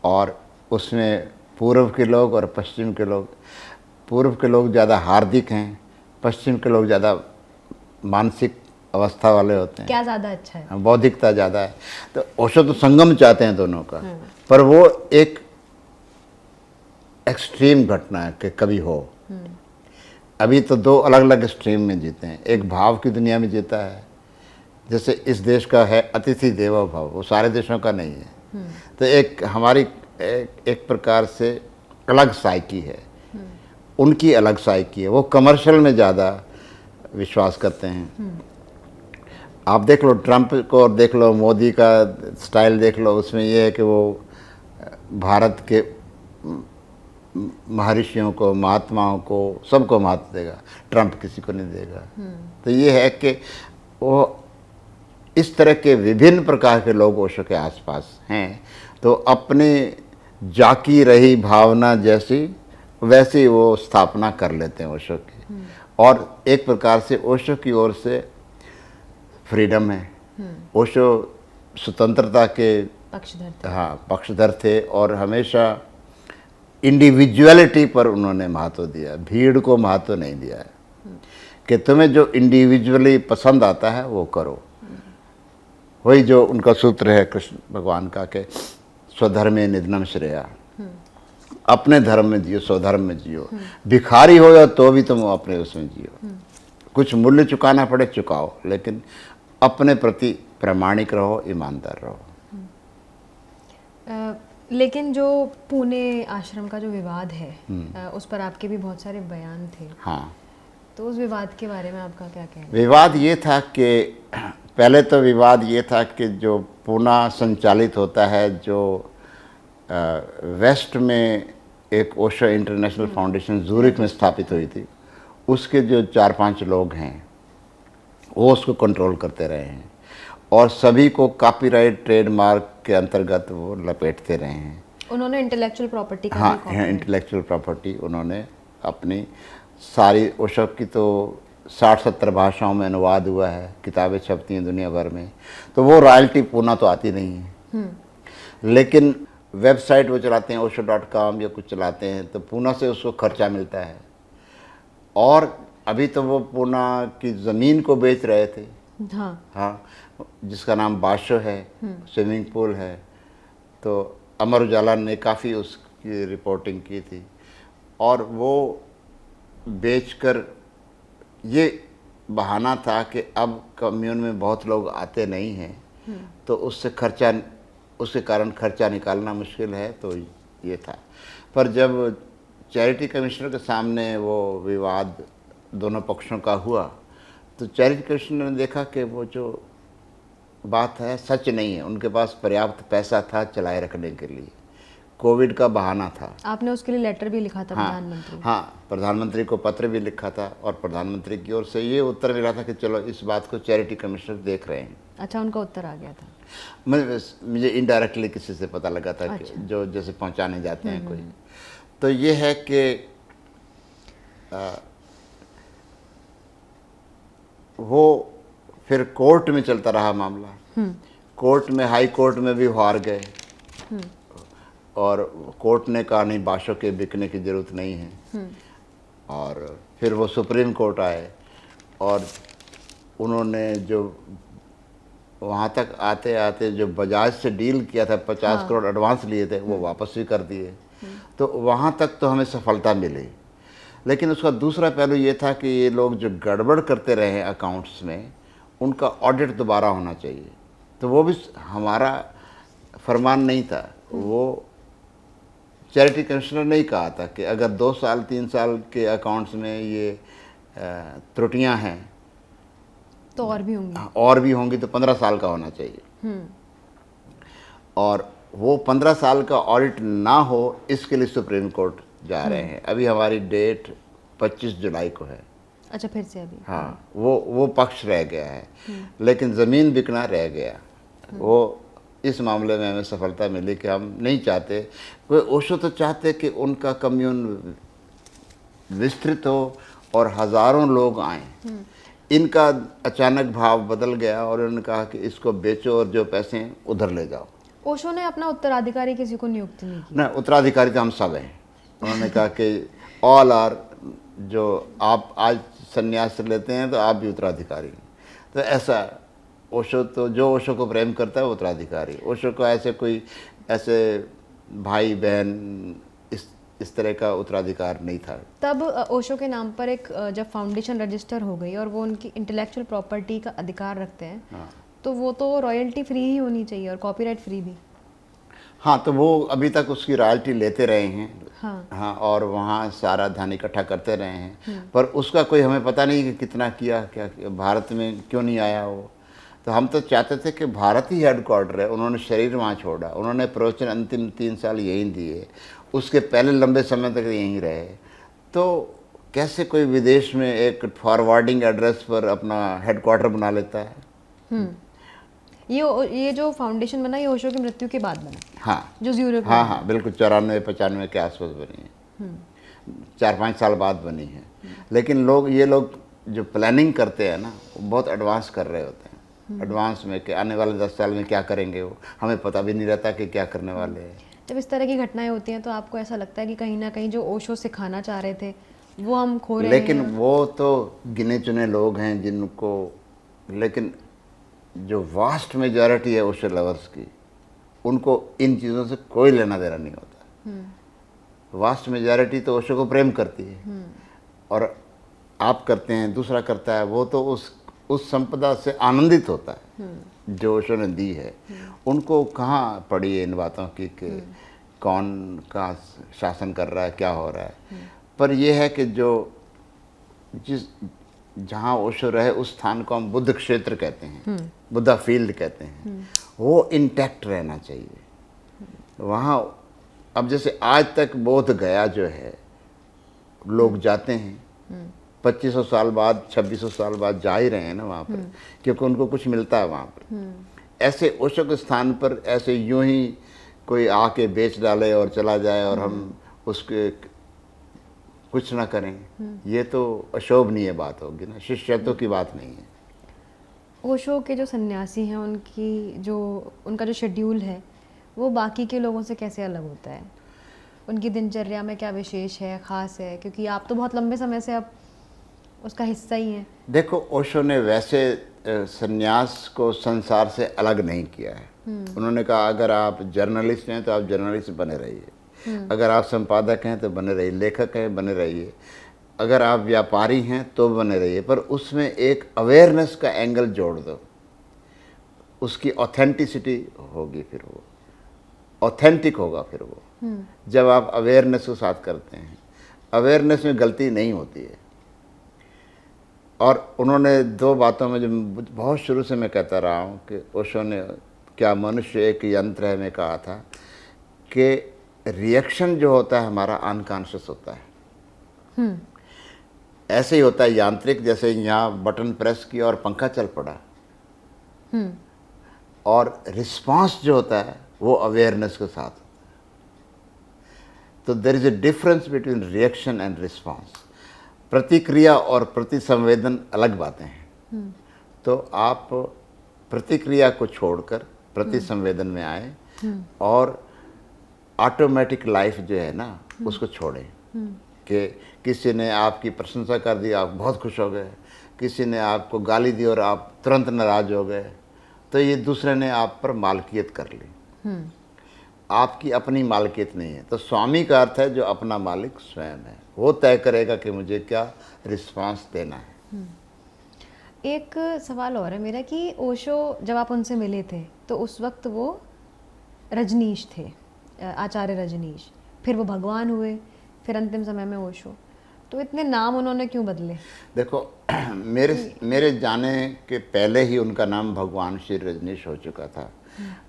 और उसमें पूर्व के लोग और पश्चिम के लोग, पूर्व के लोग ज़्यादा हार्दिक हैं, पश्चिम के लोग ज़्यादा मानसिक अवस्था वाले होते हैं। क्या ज़्यादा अच्छा है? बौद्धिकता ज़्यादा है। तो ओशो तो संगम चाहते हैं दोनों का, पर वो एक एक्सट्रीम घटना है कि कभी हो। अभी तो दो अलग अलग स्ट्रीम में जीते हैं। एक भाव की दुनिया में जीता है, जैसे इस देश का है अतिथि देवो भव, वो सारे देशों का नहीं है। तो एक हमारी एक प्रकार से अलग साइकी है, उनकी अलग साइकी है। वो कमर्शियल में ज़्यादा विश्वास करते हैं। आप देख लो ट्रंप को, और देख लो मोदी का स्टाइल देख लो, उसमें ये है कि वो भारत के महर्षियों को, महात्माओं को, सबको महत्व देगा, ट्रंप किसी को नहीं देगा। तो ये है कि वो इस तरह के विभिन्न प्रकार के लोग ओशो के आसपास हैं, तो अपनी जाकी रही भावना जैसी वैसी वो स्थापना कर लेते हैं ओशो की। और एक प्रकार से ओशो की ओर से फ्रीडम है। ओशो स्वतंत्रता के पक्षधर थे। हाँ, पक्षधर थे, और हमेशा इंडिविजुअलिटी पर उन्होंने महत्व दिया, भीड़ को महत्व नहीं दिया है, कि तुम्हें जो इंडिविजुअली पसंद आता है वो करो। वही जो उनका सूत्र है कृष्ण भगवान का, कि स्वधर्मे निधनम श्रेया, अपने धर्म में जियो, स्वधर्म में जियो। भिखारी हो या तो भी तुम अपने उसमें जियो, कुछ मूल्य चुकाना पड़े चुकाओ, लेकिन अपने प्रति प्रामाणिक रहो, ईमानदार रहो। लेकिन जो पुणे आश्रम का जो विवाद है, उस पर आपके भी बहुत सारे बयान थे। हाँ, तो उस विवाद के बारे में आपका क्या कहना है? विवाद ये था कि पहले तो विवाद ये था कि जो पूना संचालित होता है, जो वेस्ट में एक ओशो इंटरनेशनल फाउंडेशन जूरिक में स्थापित हुई थी, उसके जो 4-5 लोग हैं वो उसको कंट्रोल करते रहे हैं, और सभी को कॉपीराइट ट्रेडमार्क के अंतर्गत वो लपेटते रहे हैं। उन्होंने इंटेलेक्चुअल प्रॉपर्टी का हाँ, इंटेलेक्चुअल प्रॉपर्टी उन्होंने अपनी सारी, ओशो की तो 60-70 भाषाओं में अनुवाद हुआ है, किताबें छपती हैं दुनिया भर में, तो वो रॉयल्टी पूना तो आती नहीं है। लेकिन वेबसाइट वो चलाते हैं, osho.com या कुछ चलाते हैं, तो पूना से उसको खर्चा मिलता है। और अभी तो वो पूना की ज़मीन को बेच रहे थे। हाँ, जिसका नाम बाशो है, स्विमिंग पूल है। तो अमर उजाला ने काफ़ी उसकी रिपोर्टिंग की थी, और वो बेचकर, ये बहाना था कि अब कम्यून में बहुत लोग आते नहीं हैं, तो उसके कारण खर्चा निकालना मुश्किल है, तो ये था। पर जब चैरिटी कमिश्नर के सामने वो विवाद दोनों पक्षों का हुआ, तो चैरिटी कमिश्नर ने देखा कि वो जो बात है सच नहीं है, उनके पास पर्याप्त पैसा था चलाए रखने के लिए, कोविड का बहाना था। आपने उसके लिए लेटर भी लिखा था प्रधानमंत्री? हाँ, प्रधानमंत्री को पत्र भी लिखा था, और प्रधानमंत्री की ओर से ये उत्तर मिला था कि चलो इस बात को चैरिटी कमिश्नर देख रहे हैं। अच्छा, उनका उत्तर आ गया था? मुझे इनडायरेक्टली किसी से पता लगा था। अच्छा। कि जो जैसे पहुंचाने जाते हैं कोई, तो ये है कि वो फिर कोर्ट में चलता रहा मामला। कोर्ट में, हाई कोर्ट में भी हार गए, और कोर्ट ने कहा नहीं, बाशो के बिकने की ज़रूरत नहीं है। और फिर वो सुप्रीम कोर्ट आए, और उन्होंने जो वहाँ तक आते आते जो बजाज से डील किया था, 50 करोड़ एडवांस लिए थे, वो वापस भी कर दिए। तो वहाँ तक तो हमें सफलता मिली। लेकिन उसका दूसरा पहलू ये था कि ये लोग जो गड़बड़ करते रहे हैं अकाउंट्स में, उनका ऑडिट दोबारा होना चाहिए। तो वो भी हमारा फरमान नहीं था, वो चैरिटी कमिश्नर ने ही कहा था कि अगर 2 साल 3 साल के अकाउंट्स में ये त्रुटियां हैं तो और भी होंगी तो 15 साल का होना चाहिए। और वो 15 साल का ऑडिट ना हो, इसके लिए सुप्रीम कोर्ट जा रहे हैं। अभी हमारी डेट 25 जुलाई को है। अच्छा, फिर से अभी? हाँ, वो पक्ष रह गया है, लेकिन ज़मीन बिकना रह गया। वो इस मामले में हमें सफलता मिली कि हम नहीं चाहते, वो ओशो तो चाहते कि उनका कम्यून विस्तृत हो और हज़ारों लोग आएं। इनका अचानक भाव बदल गया और उन्होंने कहा कि इसको बेचो और जो पैसे हैं उधर ले जाओ। ओशो ने अपना उत्तराधिकारी किसी को नियुक्त नहीं किया? ना, उत्तराधिकारी तो हम सब हैं। उन्होंने कहा कि ऑल आर, जो आप आज संन्यास लेते हैं तो आप भी उत्तराधिकारी हैं। तो ऐसा ओशो तो, जो ओशो को प्रेम करता है वो उत्तराधिकारी। ओशो को ऐसे कोई ऐसे भाई बहन इस तरह का उत्तराधिकार नहीं था। तब ओशो के नाम पर एक जब फाउंडेशन रजिस्टर हो गई और वो उनकी इंटेलेक्चुअल प्रॉपर्टी का अधिकार रखते हैं, हाँ, तो वो तो रॉयल्टी फ्री ही होनी चाहिए और कॉपीराइट फ्री भी। हाँ, तो वो अभी तक उसकी रॉयल्टी लेते रहे हैं। हाँ, हाँ, और वहाँ सारा धन इकट्ठा करते रहे हैं, पर उसका कोई हमें पता नहीं कि कितना किया, क्या किया, भारत में क्यों नहीं आया वो। तो हम तो चाहते थे कि भारत ही हेडक्वार्टर है। उन्होंने शरीर वहाँ छोड़ा, उन्होंने प्रवचन अंतिम 3 साल यहीं दिए, उसके पहले लंबे समय तक यहीं रहे। तो कैसे कोई विदेश में एक फॉरवर्डिंग एड्रेस पर अपना हेडक्वार्टर बना लेता है? ये जो फाउंडेशन बना, ये ओशो की मृत्यु के बाद बना? हाँ, जो ज़्यूरिख में? हाँ, बिल्कुल 94-95 के आसपास बनी है। 4-5 साल बाद बनी है। लेकिन ये लोग जो प्लानिंग करते हैं ना, वो बहुत एडवांस कर रहे होते हैं। एडवांस में कि आने वाले 10 साल में क्या करेंगे, वो हमें पता भी नहीं रहता कि क्या करने वाले हैं। जब इस तरह की घटनाएं होती हैं तो आपको ऐसा लगता है कि कहीं ना कहीं जो ओशो सिखाना चाह रहे थे वो हम खो रहे हैं? लेकिन वो तो गिने चुने लोग हैं जिनको, लेकिन जो वास्ट मेजॉरिटी है ओशो लवर्स की, उनको इन चीज़ों से कोई लेना देना नहीं होता। वास्ट मेजॉरिटी तो ओशो को प्रेम करती है, और आप करते हैं, दूसरा करता है, वो तो उस संपदा से आनंदित होता है जो ओशो ने दी है। उनको कहाँ पड़ी है इन बातों की कि कौन का शासन कर रहा है, क्या हो रहा है। पर यह है कि जहाँ ओशो रहे उस स्थान को हम बुद्ध क्षेत्र कहते हैं, बुद्धा फील्ड कहते हैं, वो इंटैक्ट रहना चाहिए वहाँ। अब जैसे आज तक बोध गया जो है, लोग जाते हैं 2500 साल बाद, 2600 साल बाद जा ही रहे हैं ना वहाँ पर, क्योंकि उनको कुछ मिलता है वहाँ पर। ऐसे ओशो के स्थान पर ऐसे यूं ही कोई आके बेच डाले और चला जाए और हम उसके कुछ ना करें, ये तो अशोभनीय बात होगी ना, शिष्यत्व की बात नहीं है। ओशो के जो सन्यासी हैं, उनका जो शेड्यूल है वो बाकी के लोगों से कैसे अलग होता है? उनकी दिनचर्या में क्या विशेष है, ख़ास है? क्योंकि आप तो बहुत लंबे समय से अब उसका हिस्सा ही हैं। देखो, ओशो ने वैसे सन्यास को संसार से अलग नहीं किया है। उन्होंने कहा अगर आप जर्नलिस्ट हैं तो आप जर्नलिस्ट बने रहिए, अगर आप संपादक हैं तो बने रहिए, लेखक हैं बने रहिए, अगर आप व्यापारी हैं तो बने रहिए, पर उसमें एक अवेयरनेस का एंगल जोड़ दो, उसकी ऑथेंटिसिटी होगी, फिर वो ऑथेंटिक होगा। फिर वो जब आप अवेयरनेस के साथ करते हैं, अवेयरनेस में गलती नहीं होती है। और उन्होंने 2 बातों में जो बहुत शुरू से मैं कहता रहा हूँ कि ओशो ने क्या मनुष्य एक यंत्र है में कहा था कि रिएक्शन जो होता है हमारा अनकॉन्शियस होता है। ऐसे ही होता है यांत्रिक, जैसे यहाँ बटन प्रेस किया और पंखा चल पड़ा। और रिस्पांस जो होता है वो अवेयरनेस के साथ होता है। तो there is a difference between reaction and response. प्रतिक्रिया और प्रतिसंवेदन अलग बातें हैं। तो आप प्रतिक्रिया को छोड़कर प्रतिसंवेदन में आए और ऑटोमेटिक लाइफ जो है ना उसको छोड़ें। कि किसी ने आपकी प्रशंसा कर दी, आप बहुत खुश हो गए, किसी ने आपको गाली दी और आप तुरंत नाराज हो गए, तो ये दूसरे ने आप पर मालकियत कर ली। आपकी अपनी मालकियत नहीं है। तो स्वामी का अर्थ है जो अपना मालिक स्वयं है, वो तय करेगा कि मुझे क्या रिस्पांस देना है। एक सवाल और है मेरा कि ओशो जब आप उनसे मिले थे तो उस वक्त वो रजनीश थे, आचार्य रजनीश, फिर वो भगवान हुए, फिर अंतिम समय में ओशो। तो इतने नाम उन्होंने क्यों बदले? देखो, मेरे जाने के पहले ही उनका नाम भगवान श्री रजनीश हो चुका था।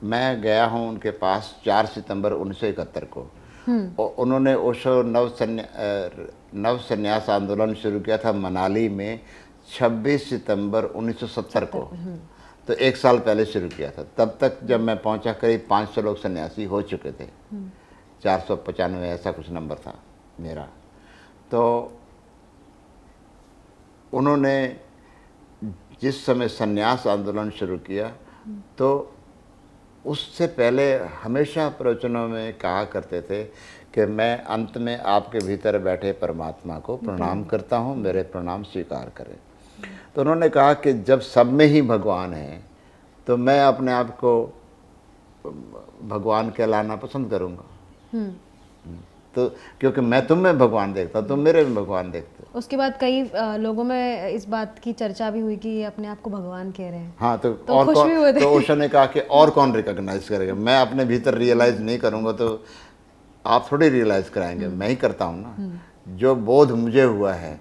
मैं गया हूँ उनके पास 4 सितंबर 1971 को। और उन्होंने ओशो नव संन्यास आंदोलन शुरू किया था मनाली में 26 सितंबर 1970 को। तो 1 साल पहले शुरू किया था। तब तक जब मैं पहुंचा करीब 500 लोग सन्यासी हो चुके थे। 495 ऐसा कुछ नंबर था मेरा। तो उन्होंने जिस समय सन्यास आंदोलन शुरू किया, तो उससे पहले हमेशा प्रवचनों में कहा करते थे कि मैं अंत में आपके भीतर बैठे परमात्मा को प्रणाम करता हूँ, मेरे प्रणाम स्वीकार करें। तो उन्होंने कहा कि जब सब में ही भगवान है तो मैं अपने आप को भगवान कहलाना पसंद करूँगा। तो क्योंकि मैं तुम में भगवान देखता हूँ, तुम मेरे में भगवान देखते हो। उसके बाद कई लोगों में इस बात की चर्चा भी हुई कि ये अपने आप को भगवान कह रहे हैं। हाँ, तो और खुश भी हुए थे। तो ओशो ने कहा कि और कौन रिकॉग्नाइज करेगा, मैं अपने भीतर रियलाइज नहीं करूँगा तो आप थोड़ी रियलाइज कराएंगे, मैं ही करता हूँ ना, जो बोध मुझे हुआ है।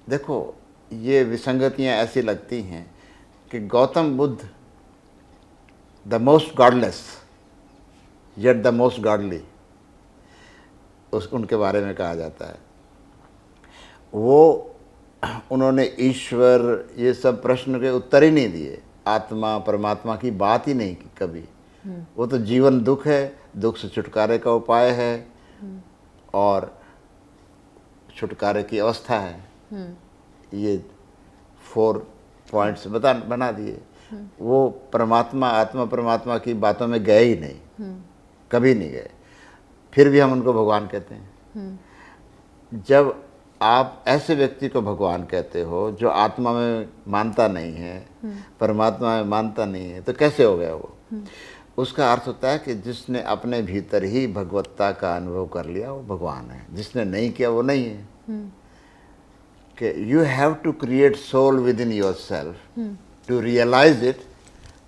देखो, ये विसंगतियाँ ऐसी लगती हैं कि Gautam Buddha the most godless yet the most godly, उनके बारे में कहा जाता है। वो उन्होंने ईश्वर ये सब प्रश्न के उत्तर ही नहीं दिए, आत्मा परमात्मा की बात ही नहीं की कभी। वो तो जीवन दुख है, दुख से छुटकारे का उपाय है और छुटकारे की अवस्था है। ये 4 पॉइंट्स बना दिए। वो परमात्मा आत्मा परमात्मा की बातों में गए ही नहीं, कभी नहीं गए, फिर भी हम उनको भगवान कहते हैं। जब आप ऐसे व्यक्ति को भगवान कहते हो जो आत्मा में मानता नहीं है, परमात्मा में मानता नहीं है, तो कैसे हो गया वो? उसका अर्थ होता है कि जिसने अपने भीतर ही भगवत्ता का अनुभव कर लिया वो भगवान है, जिसने नहीं किया वो नहीं है। कि you have to create soul within yourself to realise it,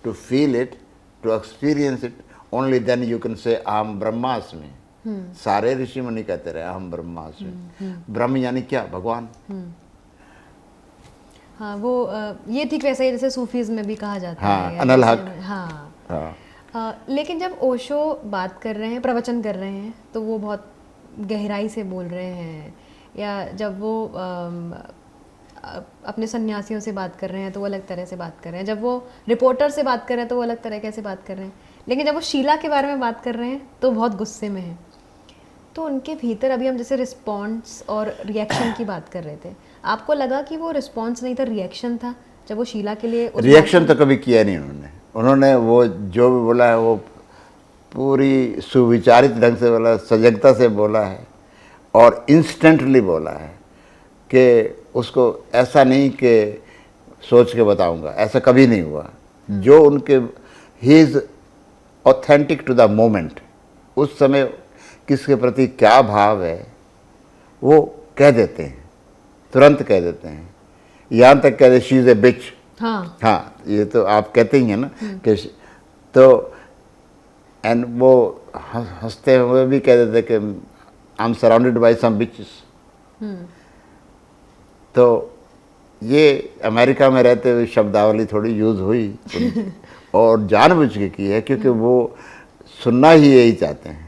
to feel it, to experience it, only then you can say अहम ब्रह्मास्मि। सारे ऋषि मुनि कहते रहे अहम ब्रह्मास्मि। ब्रह्म यानी क्या? भगवान। हाँ, वो ये ठीक वैसे ही जैसे सूफीज में भी कहा जाता हाँ, है। अनल हक। हाँ। लेकिन जब ओशो बात कर रहे हैं, प्रवचन कर रहे हैं, तो वो बहुत गहराई से बोल रहे हैं, या जब वो अपने सन्यासियों से बात कर रहे हैं तो वो अलग तरह से बात कर रहे हैं, जब वो रिपोर्टर से बात कर रहे हैं तो वो अलग तरह कैसे बात कर रहे हैं, लेकिन जब वो शीला के बारे में बात कर रहे हैं तो बहुत गुस्से में हैं। तो उनके भीतर अभी हम जैसे रिस्पॉन्स और रिएक्शन की बात कर रहे थे, आपको लगा कि वो रिस्पॉन्स नहीं था, रिएक्शन था जब वो शीला के लिए? रिएक्शन तो कभी किया नहीं उन्होंने वो जो भी बोला है वो पूरी सुविचारित ढंग से बोला, सजगता से बोला है और इंस्टेंटली बोला है कि उसको ऐसा नहीं कि सोच के बताऊंगा, ऐसा कभी नहीं हुआ। जो उनके he is authentic to the moment, उस समय किसके प्रति क्या भाव है वो कह देते हैं, तुरंत कह देते हैं। यहाँ तक कहते शी इज़ ए बिच। हाँ, ये तो आप कहते ही हैं ना कि तो एंड वो हंसते हुए भी कह देते कि I am surrounded by some bitches. तो ये अमेरिका में रहते हुए शब्दावली थोड़ी यूज़ हुई और जानबूझ के की है, क्योंकि वो सुनना ही यही चाहते हैं।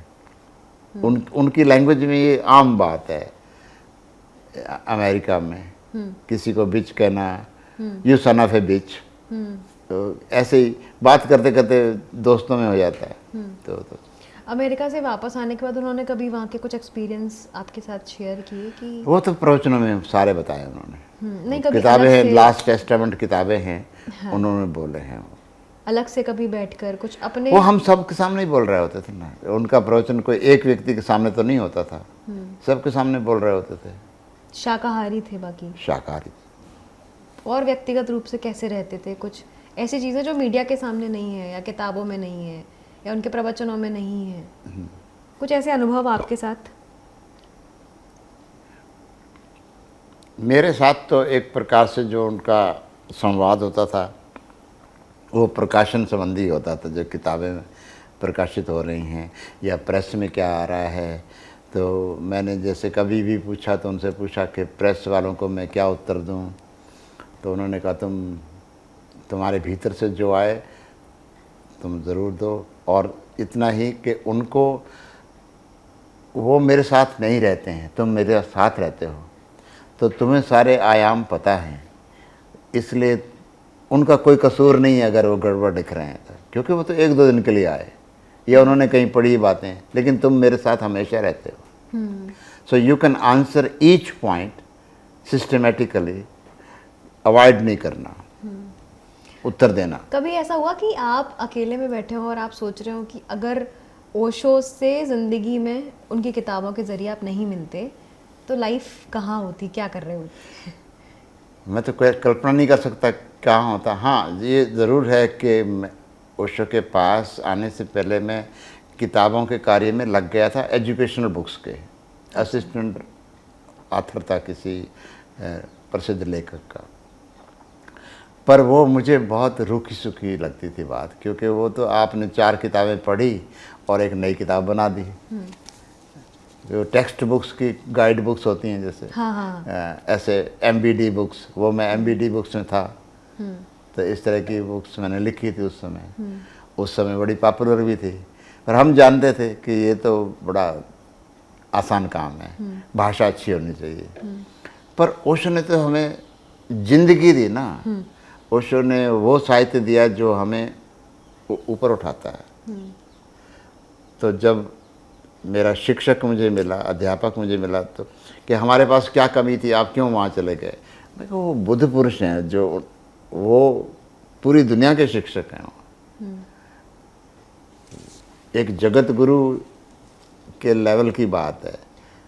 उनकी लैंग्वेज में ये आम बात है अमेरिका में, किसी को बिच कहना, यू सन ऑफ ए बिच। तो ऐसे ही बात करते करते दोस्तों में हो जाता है। तो अमेरिका से वापस आने के बाद उन्होंने कभी वहाँ के कुछ एक्सपीरियंस आपके साथ शेयर किए कि? वो तो प्रवचनों में सारे बताए उन्होंने। नहीं, कभी किताबें हैं, लास्ट टेस्टामेंट किताबें हैं। हाँ। उन्होंने बोले हैं। अलग से कभी बैठकर कुछ अपने? वो हम सबके सामने ही बोल रहे होते थे ना, उनका प्रवचन कोई एक व्यक्ति के सामने तो नहीं होता था, सबके सामने बोल रहे होते थे। शाकाहारी थे बाकी? शाकाहारी। और व्यक्तिगत रूप से कैसे रहते थे? कुछ ऐसी चीज़ें जो मीडिया के सामने नहीं है या किताबों में नहीं है या उनके प्रवचनों में नहीं है, कुछ ऐसे अनुभव आपके साथ? मेरे साथ तो एक प्रकार से जो उनका संवाद होता था वो प्रकाशन संबंधी होता था, जो किताबें प्रकाशित हो रही हैं या प्रेस में क्या आ रहा है। तो मैंने जैसे कभी भी पूछा तो उनसे पूछा कि प्रेस वालों को मैं क्या उत्तर दूं, तो उन्होंने कहा तुम्हारे भीतर से जो आए तुम ज़रूर दो। और इतना ही कि उनको, वो मेरे साथ नहीं रहते हैं, तुम मेरे साथ रहते हो तो तुम्हें सारे आयाम पता हैं, इसलिए उनका कोई कसूर नहीं है अगर वो गड़बड़ लिख रहे हैं तो, क्योंकि वो तो एक दो दिन के लिए आए या उन्होंने कहीं पढ़ी बातें, लेकिन तुम मेरे साथ हमेशा रहते हो। So you can answer each point systematically, avoid नहीं करना, उत्तर देना। कभी ऐसा हुआ कि आप अकेले में बैठे हो और आप सोच रहे हो कि अगर ओशो से ज़िंदगी में उनकी किताबों के ज़रिए आप नहीं मिलते तो लाइफ कहाँ होती, क्या कर रहे होते? मैं तो कोई कल्पना नहीं कर सकता कहाँ होता। हाँ, ये ज़रूर है कि ओशो के पास आने से पहले मैं किताबों के कार्य में लग गया था, एजुकेशनल बुक्स के असिस्टेंट ऑथर था किसी प्रसिद्ध लेखक का। पर वो मुझे बहुत रूखी सूखी लगती थी बात, क्योंकि वो तो आपने 4 किताबें पढ़ी और एक नई किताब बना दी। जो टेक्स्ट बुक्स की गाइड बुक्स होती हैं जैसे, हाँ। ऐसे MBD बुक्स, वो मैं MBD बुक्स में था। तो इस तरह की बुक्स मैंने लिखी थी उस समय। उस समय बड़ी पॉपुलर भी थी, पर हम जानते थे कि ये तो बड़ा आसान काम है, भाषा अच्छी होनी चाहिए। पर ओशो ने तो हमें जिंदगी दी ना। ओशो ने वो साहित्य दिया जो हमें ऊपर उठाता है। तो जब मेरा शिक्षक मुझे मिला, अध्यापक मुझे मिला, तो कि हमारे पास क्या कमी थी, आप क्यों वहाँ चले गए? मैं कहा वो बुद्ध पुरुष हैं, जो वो पूरी दुनिया के शिक्षक हैं। एक जगत गुरु के लेवल की बात है।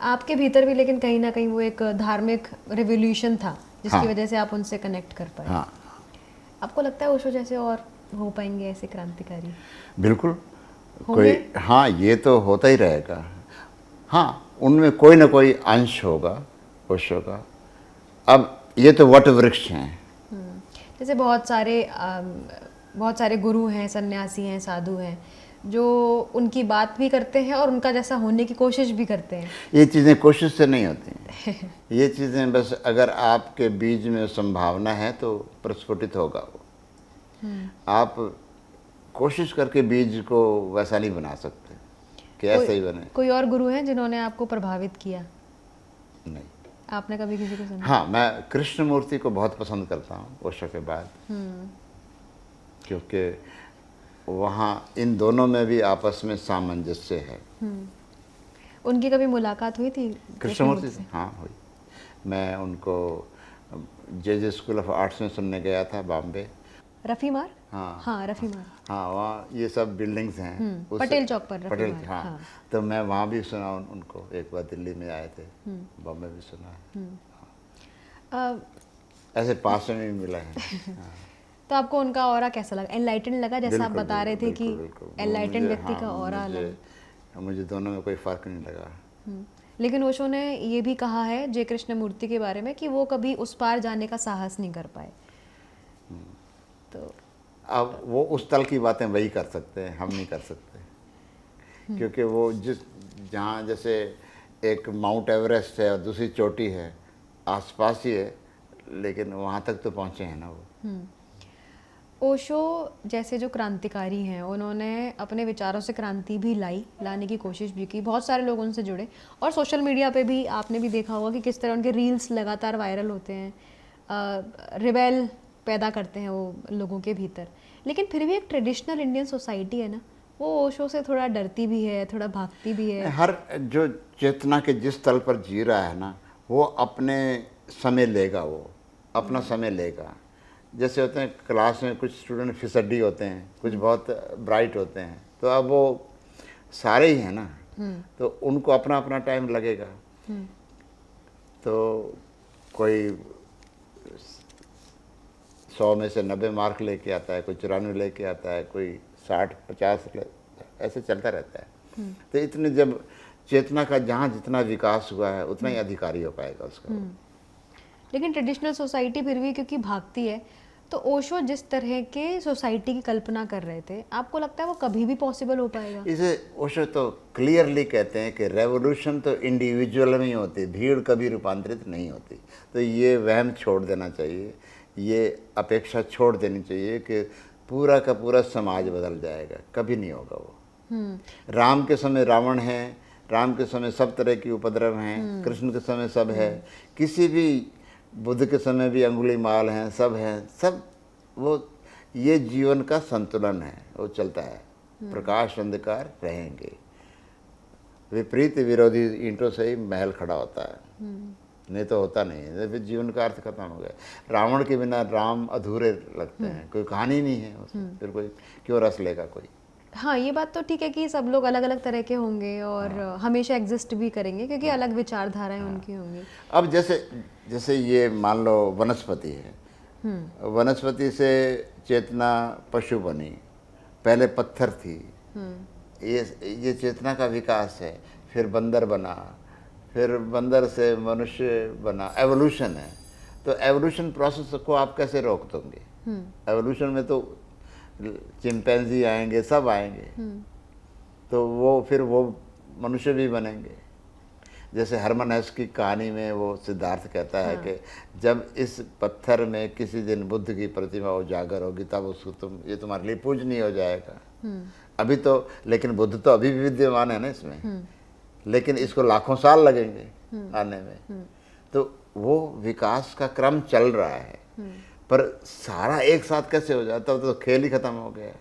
आपके भीतर भी लेकिन कहीं ना कहीं वो एक धार्मिक रिवॉल्यूशन था जिसकी हाँ। वजह से आप उनसे कनेक्ट कर पाए। हाँ, आपको लगता है ओशो जैसे और हो पाएंगे ऐसे क्रांतिकारी? बिल्कुल। होंगे? कोई, हाँ, ये तो होता ही रहेगा। हाँ, उनमें कोई ना कोई अंश होगा ओशो का। अब ये तो वट वृक्ष हैं। जैसे बहुत सारे गुरु हैं, सन्यासी हैं, साधु हैं जो उनकी बात भी करते हैं और उनका जैसा होने की कोशिश भी करते हैं। ये चीज़ें कोशिश से नहीं होती हैं। ये चीज़ें बस अगर आपके बीज में संभावना है तो प्रस्फुटित होगा वो। आप कोशिश करके बीज को वैसा नहीं बना सकते कि ऐसा ही बने। कोई और गुरु हैं जिन्होंने आपको प्रभावित किया? नहीं। आपने कभी किसी को सुना? हाँ, मैं कृष्णमूर्ति को बहुत पसंद करता हूँ ओशो के बाद, क्योंकि वहाँ इन दोनों में भी आपस में सामंजस्य है। उनकी कभी मुलाकात हुई थी कृष्णमूर्ति से? हाँ, हुई। मैं उनको जे स्कूल ऑफ आर्ट्स में सुनने गया था, बॉम्बे। रफ़ी मार? हाँ, रफ़ी मार। हाँ, वहाँ ये सब बिल्डिंग्स हैं पटेल चौक पर रफ़ी पटेल। मार। हाँ, तो मैं वहाँ भी सुना उनको। एक बार दिल्ली में आए थे, बॉम्बे भी सुना है। ऐसे पास में भी मिला है। हाँ। तो आपको उनका ऑरा कैसा लगा? एनलाइटेंड लगा, जैसा आप बता रहे थे कि एनलाइटेंड व्यक्ति का ऑरा लगा? मुझे दोनों में कोई फ़र्क नहीं लगा। लेकिन ओशो ने ये भी कहा है जे कृष्णमूर्ति के बारे में कि वो कभी उस पार जाने का साहस नहीं कर पाए। तो अब वो उस तल की बातें वही कर सकते हैं, हम नहीं कर सकते। क्योंकि वो जहाँ जैसे एक माउंट एवरेस्ट है और दूसरी चोटी है, आसपास ही है, लेकिन वहाँ तक तो पहुँचे हैं ना वो। ओशो जैसे जो क्रांतिकारी हैं, उन्होंने अपने विचारों से क्रांति भी लाने की कोशिश भी की। बहुत सारे लोग उनसे जुड़े और सोशल मीडिया पे भी आपने भी देखा होगा कि किस तरह उनके रील्स लगातार वायरल होते हैं, रिबेल पैदा करते हैं वो लोगों के भीतर। लेकिन फिर भी एक ट्रेडिशनल इंडियन सोसाइटी है ना, वो ओशो से थोड़ा डरती भी है, थोड़ा भागती भी है। हर जो चेतना के जिस तल पर जी रहा है ना, वो अपने समय लेगा, वो अपना समय लेगा। जैसे होते हैं क्लास में कुछ स्टूडेंट फिसड्डी होते हैं, कुछ बहुत ब्राइट होते हैं, तो अब वो सारे ही हैं ना, तो उनको अपना अपना टाइम लगेगा। तो कोई 100 में से 90 मार्क लेके आता है, कोई 94 लेके आता है, कोई 60-50 ऐसे चलता रहता है। तो इतने जब चेतना का जहाँ जितना विकास हुआ है उतना ही अधिकारी हो पाएगा उसका। लेकिन ट्रेडिशनल सोसाइटी फिर भी क्योंकि भागती है, तो ओशो जिस तरह के सोसाइटी की कल्पना कर रहे थे, आपको लगता है वो कभी भी पॉसिबल हो पाएगा? इसे ओशो तो क्लियरली कहते हैं कि रेवोल्यूशन तो इंडिविजुअल में ही होती, भीड़ कभी रूपांतरित नहीं होती। तो ये वहम छोड़ देना चाहिए, ये अपेक्षा छोड़ देनी चाहिए कि पूरा का पूरा समाज बदल जाएगा, कभी नहीं होगा वो। राम के समय रावण है, राम के समय सब तरह की उपद्रव हैं, कृष्ण के समय सब है, किसी भी बुद्ध के समय भी अंगुलीमाल हैं, सब हैं, सब वो ये जीवन का संतुलन है, वो चलता है। प्रकाश अंधकार रहेंगे, विपरीत विरोधी ईंटों से ही महल खड़ा होता है, नहीं तो होता नहीं है। फिर जीवन का अर्थ खत्म हो गया। रावण के बिना राम अधूरे लगते हैं, कोई कहानी नहीं है उसमें, फिर कोई क्यों रस लेगा कोई। हाँ, ये बात तो ठीक है कि सब लोग अलग अलग तरह के होंगे और हमेशा एग्जिस्ट भी करेंगे क्योंकि अलग विचारधाराएं उनकी होंगी। अब जैसे ये मान लो वनस्पति है, वनस्पति से चेतना पशु बनी, पहले पत्थर थी, ये चेतना का विकास है, फिर बंदर बना, फिर बंदर से मनुष्य बना, एवोल्यूशन है। तो एवोल्यूशन प्रोसेस को आप कैसे रोक दोगे? एवोल्यूशन में तो चिंपैंजी आएंगे, सब आएंगे, तो वो फिर वो मनुष्य भी बनेंगे। जैसे हरमन हेस की कहानी में वो सिद्धार्थ कहता है कि जब इस पत्थर में किसी दिन बुद्ध की प्रतिमा उजागर होगी तब उसको ये तुम्हारे लिए पूजनीय हो जाएगा। अभी तो, लेकिन बुद्ध तो अभी भी विद्यमान है ना इसमें, लेकिन इसको लाखों साल लगेंगे आने में। तो वो विकास का क्रम चल रहा है, पर सारा एक साथ कैसे हो जाता, तो खेल ही खत्म हो गया।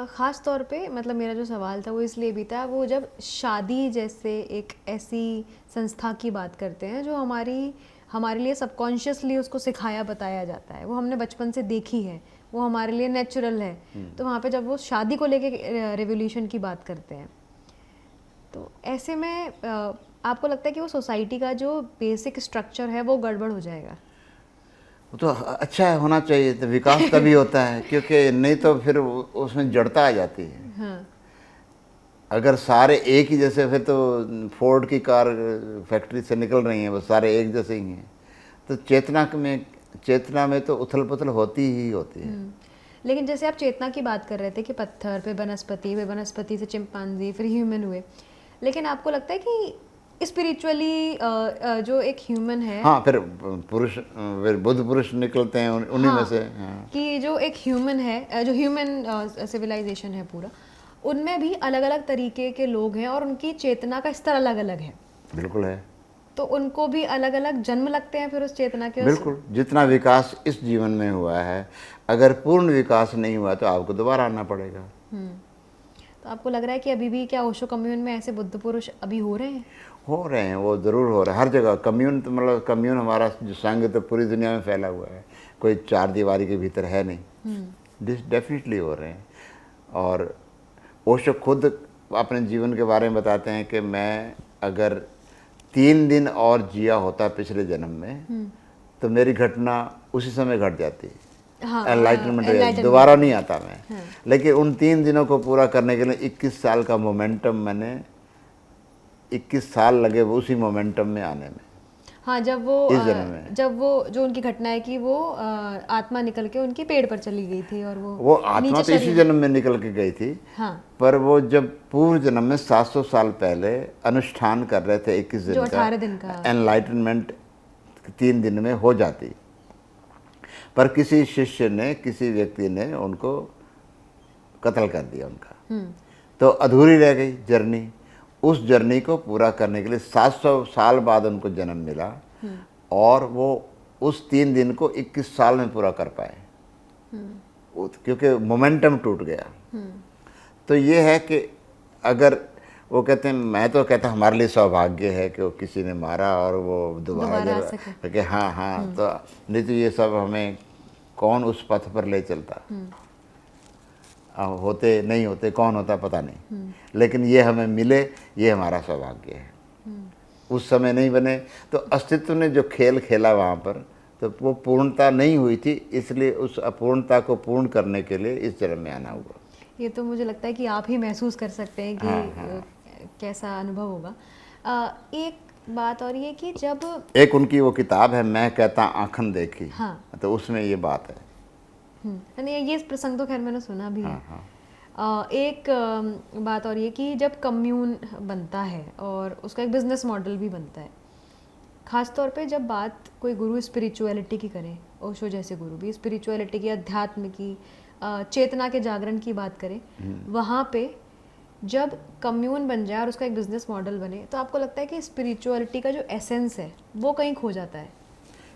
ख़ास तौर पे मतलब मेरा जो सवाल था वो इसलिए भी था, वो जब शादी जैसे एक ऐसी संस्था की बात करते हैं जो हमारे लिए सबकॉन्शियसली उसको सिखाया बताया जाता है, वो हमने बचपन से देखी है, वो हमारे लिए नेचुरल है। तो वहाँ पे जब वो शादी को लेके रेवोल्यूशन की बात करते हैं, तो ऐसे में आपको लगता है कि वो सोसाइटी का जो बेसिक स्ट्रक्चर है वो गड़बड़ हो जाएगा? वो तो अच्छा है, होना चाहिए, तो विकास तभी होता है, क्योंकि नहीं तो फिर उसमें जड़ता आ जाती है। हाँ। अगर सारे एक ही जैसे, फिर तो फोर्ड की कार फैक्ट्री से निकल रही हैं, वो सारे एक जैसे ही हैं। तो चेतना में तो उथल पुथल होती ही होती है। लेकिन जैसे आप चेतना की बात कर रहे थे कि पत्थर पे वनस्पति से चिंपांजी फिर ह्यूमन हुए, लेकिन आपको लगता है कि स्पिरिचुअली जो एक ह्यूमन है, हाँ, फिर बुद्ध पुरुष निकलते हैं उन्हीं में से। हाँ। कि जो एक ह्यूमन है, जो ह्यूमन सिविलाइजेशन है पूरा, उनमें भी अलग अलग तरीके के लोग हैं और उनकी चेतना का स्तर अलग अलग है। बिल्कुल है। तो उनको भी अलग अलग जन्म लगते हैं फिर उस चेतना के। बिल्कुल, जितना विकास इस जीवन में हुआ है, अगर पूर्ण विकास नहीं हुआ तो आपको दोबारा आना पड़ेगा। तो आपको लग रहा है कि अभी भी क्या ओशो कम्यून में ऐसे बुद्ध पुरुष अभी हो रहे हैं? हो रहे हैं, वो ज़रूर हो रहा है हर जगह। कम्यून तो मतलब कम्यून हमारा जो संघ तो पूरी दुनिया में फैला हुआ है, कोई चार दीवारी के भीतर है नहीं। डेफिनेटली हो रहे हैं। और ओशो खुद अपने जीवन के बारे में बताते हैं कि मैं अगर 3 दिन और जिया होता पिछले जन्म में तो मेरी घटना उसी समय घट जाती। एनलाइटनमेंट दोबारा नहीं आता मैं। लेकिन उन 3 दिनों को पूरा करने के लिए 21 साल का मोमेंटम, मैंने 21 साल लगे वो उसी मोमेंटम में आने में। हाँ, जब वो जो उनकी घटना है कि वो आत्मा निकल के उनके पेड़ पर चली गई थी और वो आत्मा तो इसी जन्म में निकल के गई थी। हाँ। पर वो जब पूर्व जन्म में 700 साल पहले अनुष्ठान कर रहे थे 21 दिन जो 18 दिन का एनलाइटनमेंट 3 दिन में हो जाती, पर किसी शिष्य ने, किसी व्यक्ति ने उनको कत्ल कर दिया उनका, तो अधूरी रह गई जर्नी। उस जर्नी को पूरा करने के लिए 700 साल बाद उनको जन्म मिला और वो उस 3 दिन को 21 साल में पूरा कर पाए, क्योंकि मोमेंटम टूट गया। तो ये है कि अगर वो कहते हैं, मैं तो कहता हूं, हमारे लिए सौभाग्य है कि वो किसी ने मारा और वो दोबारा आ दोबारा सके। कि हाँ हाँ, तो नहीं तो ये सब हमें कौन उस पथ पर ले चलता। होते नहीं होते, कौन होता पता नहीं, लेकिन ये हमें मिले, ये हमारा सौभाग्य है। उस समय नहीं बने तो अस्तित्व ने जो खेल खेला वहाँ पर, तो वो पूर्णता नहीं हुई थी, इसलिए उस अपूर्णता को पूर्ण करने के लिए इस जन्म में आना हुआ। ये तो मुझे लगता है कि आप ही महसूस कर सकते हैं कि हाँ। कैसा अनुभव होगा। एक बात और ये कि जब एक उनकी वो किताब है, मैं कहता आँखन देखी, हाँ। तो उसमें ये बात है। नहीं, ये प्रसंग तो खैर मैंने सुना भी है। हाँ हाँ एक बात और ये कि जब कम्यून बनता है और उसका एक बिजनेस मॉडल भी बनता है, खास तौर पे जब बात कोई गुरु स्पिरिचुअलिटी की करे, ओशो जैसे गुरु भी स्पिरिचुअलिटी की, अध्यात्म की, चेतना के जागरण की बात करें, वहाँ पे जब कम्यून बन जाए और उसका एक बिजनेस मॉडल बने, तो आपको लगता है कि स्पिरिचुअलिटी का जो एसेंस है वो कहीं खो जाता है?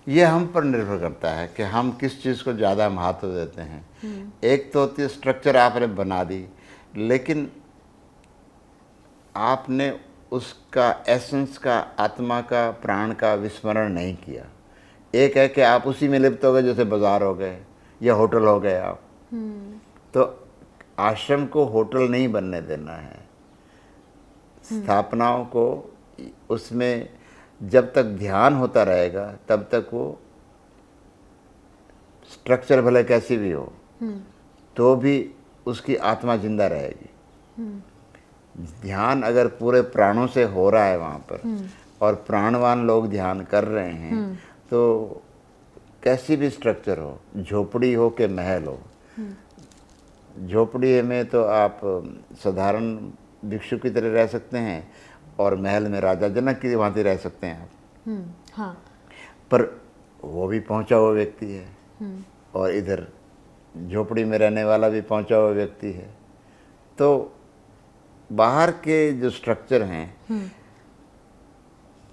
ये हम पर निर्भर करता है कि हम किस चीज़ को ज़्यादा महत्व देते हैं। एक तो होती है स्ट्रक्चर आपने बना दी, लेकिन आपने उसका एसेंस का, आत्मा का, प्राण का विस्मरण नहीं किया। एक है कि आप उसी में लिप्त हो गए, जैसे बाजार हो गए या होटल हो गए आप। तो आश्रम को होटल नहीं बनने देना है। स्थापनाओं को उसमें जब तक ध्यान होता रहेगा तब तक वो स्ट्रक्चर भले कैसी भी हो, तो भी उसकी आत्मा जिंदा रहेगी। ध्यान अगर पूरे प्राणों से हो रहा है वहाँ पर, और प्राणवान लोग ध्यान कर रहे हैं, तो कैसी भी स्ट्रक्चर हो, झोपड़ी हो कि महल हो, झोपड़ी में तो आप साधारण भिक्षु की तरह रह सकते हैं, और महल में राजा जनक की भांति रह सकते हैं आप। हाँ। पर वो भी पहुंचा हुआ व्यक्ति है, और इधर झोपड़ी में रहने वाला भी पहुंचा हुआ व्यक्ति है। तो बाहर के जो स्ट्रक्चर हैं,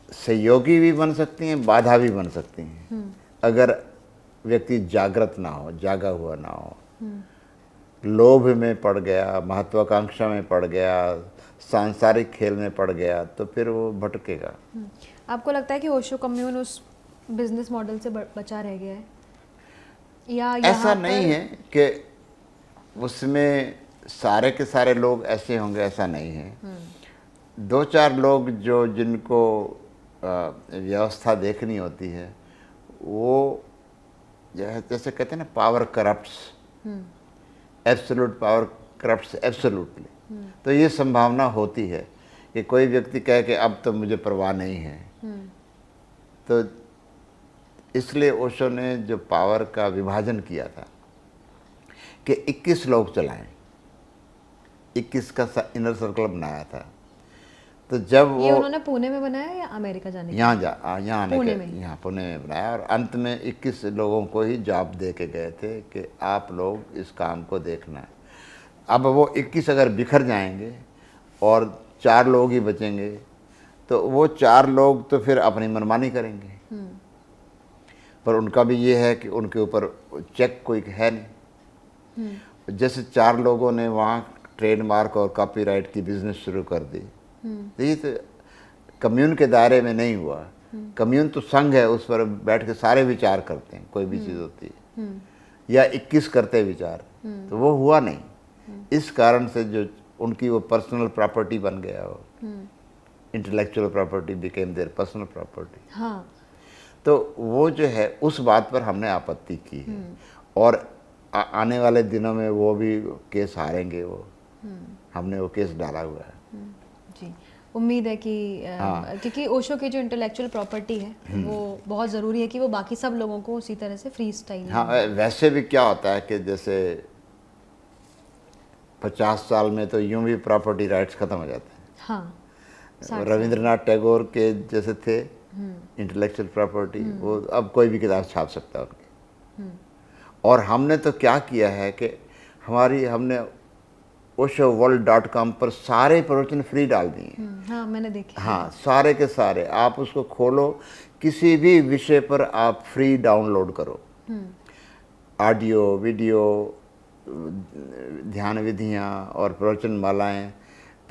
सहयोगी भी बन सकती हैं, बाधा भी बन सकती हैं, अगर व्यक्ति जागृत ना हो, जागा हुआ ना हो। लोभ में पड़ गया, महत्वाकांक्षा में पड़ गया, सांसारिक खेल में पड़ गया, तो फिर वो भटकेगा। आपको लगता है कि ओशो कम्यून उस बिजनेस मॉडल से बचा रह गया है, या ऐसा नहीं है कि उसमें सारे के सारे लोग ऐसे होंगे, ऐसा नहीं है। दो चार लोग जो जिनको व्यवस्था देखनी होती है, वो जैसे कहते हैं ना, power corrupts, absolute power corrupts absolutely. तो ये संभावना होती है कि कोई व्यक्ति कहे कि अब तो मुझे परवाह नहीं है। तो इसलिए ओशो ने जो पावर का विभाजन किया था कि 21 लोग चलाएं, 21 का इनर सर्कल बनाया था। तो जब ये वो उन्होंने पुणे में बनाया या अमेरिका जाने के यहाँ आने पुणे के में? यहाँ पुणे में बनाया, और अंत में 21 लोगों को ही जॉब दे के गए थे कि आप लोग इस काम को देखना है। अब वो 21 अगर बिखर जाएंगे और 4 लोग ही बचेंगे, तो वो 4 लोग तो फिर अपनी मनमानी करेंगे। पर उनका भी ये है कि उनके ऊपर चेक कोई है नहीं। जैसे 4 लोगों ने वहाँ ट्रेडमार्क और कॉपीराइट की बिजनेस शुरू कर दी, तो ये तो कम्यून के दायरे में नहीं हुआ। कम्यून तो संघ है, उस पर बैठ के सारे विचार करते हैं, कोई भी चीज़ होती है, या 21 करते विचार, तो वो हुआ नहीं। इस कारण से जो उनकी वो पर्सनल प्रॉपर्टी बन गया, वो intellectual property became their personal property. हाँ। तो वो जो है, उस बात पर हमने आपत्ति की है, और आने वाले दिनों में वो भी केस हारेंगे। वो हमने वो केस डाला हुआ है। जी, उम्मीद है कि हाँ। क्योंकि ओशो की जो इंटेलेक्चुअल प्रॉपर्टी है वो बहुत ज़रूरी है कि वो बाकी सब लोगों को उसी तरह से फ्री स्टाइल। हाँ, वैसे भी क्या होता है कि जैसे 50 साल में तो यूं भी प्रॉपर्टी राइट्स खत्म हो जाते हैं। हाँ, 60 रविंद्रनाथ टैगोर के जैसे थे इंटेलेक्चुअल प्रॉपर्टी, वो अब कोई भी किताब छाप सकता है उनकी। और हमने तो क्या किया है कि हमने oshoworld.com पर सारे प्रवचन फ्री डाल दिए। हाँ, मैंने देखे। हाँ, सारे के सारे आप उसको खोलो, किसी भी विषय पर आप फ्री डाउनलोड करो, ऑडियो, वीडियो, ध्यान विधियाँ और प्रवचन मालाएँ,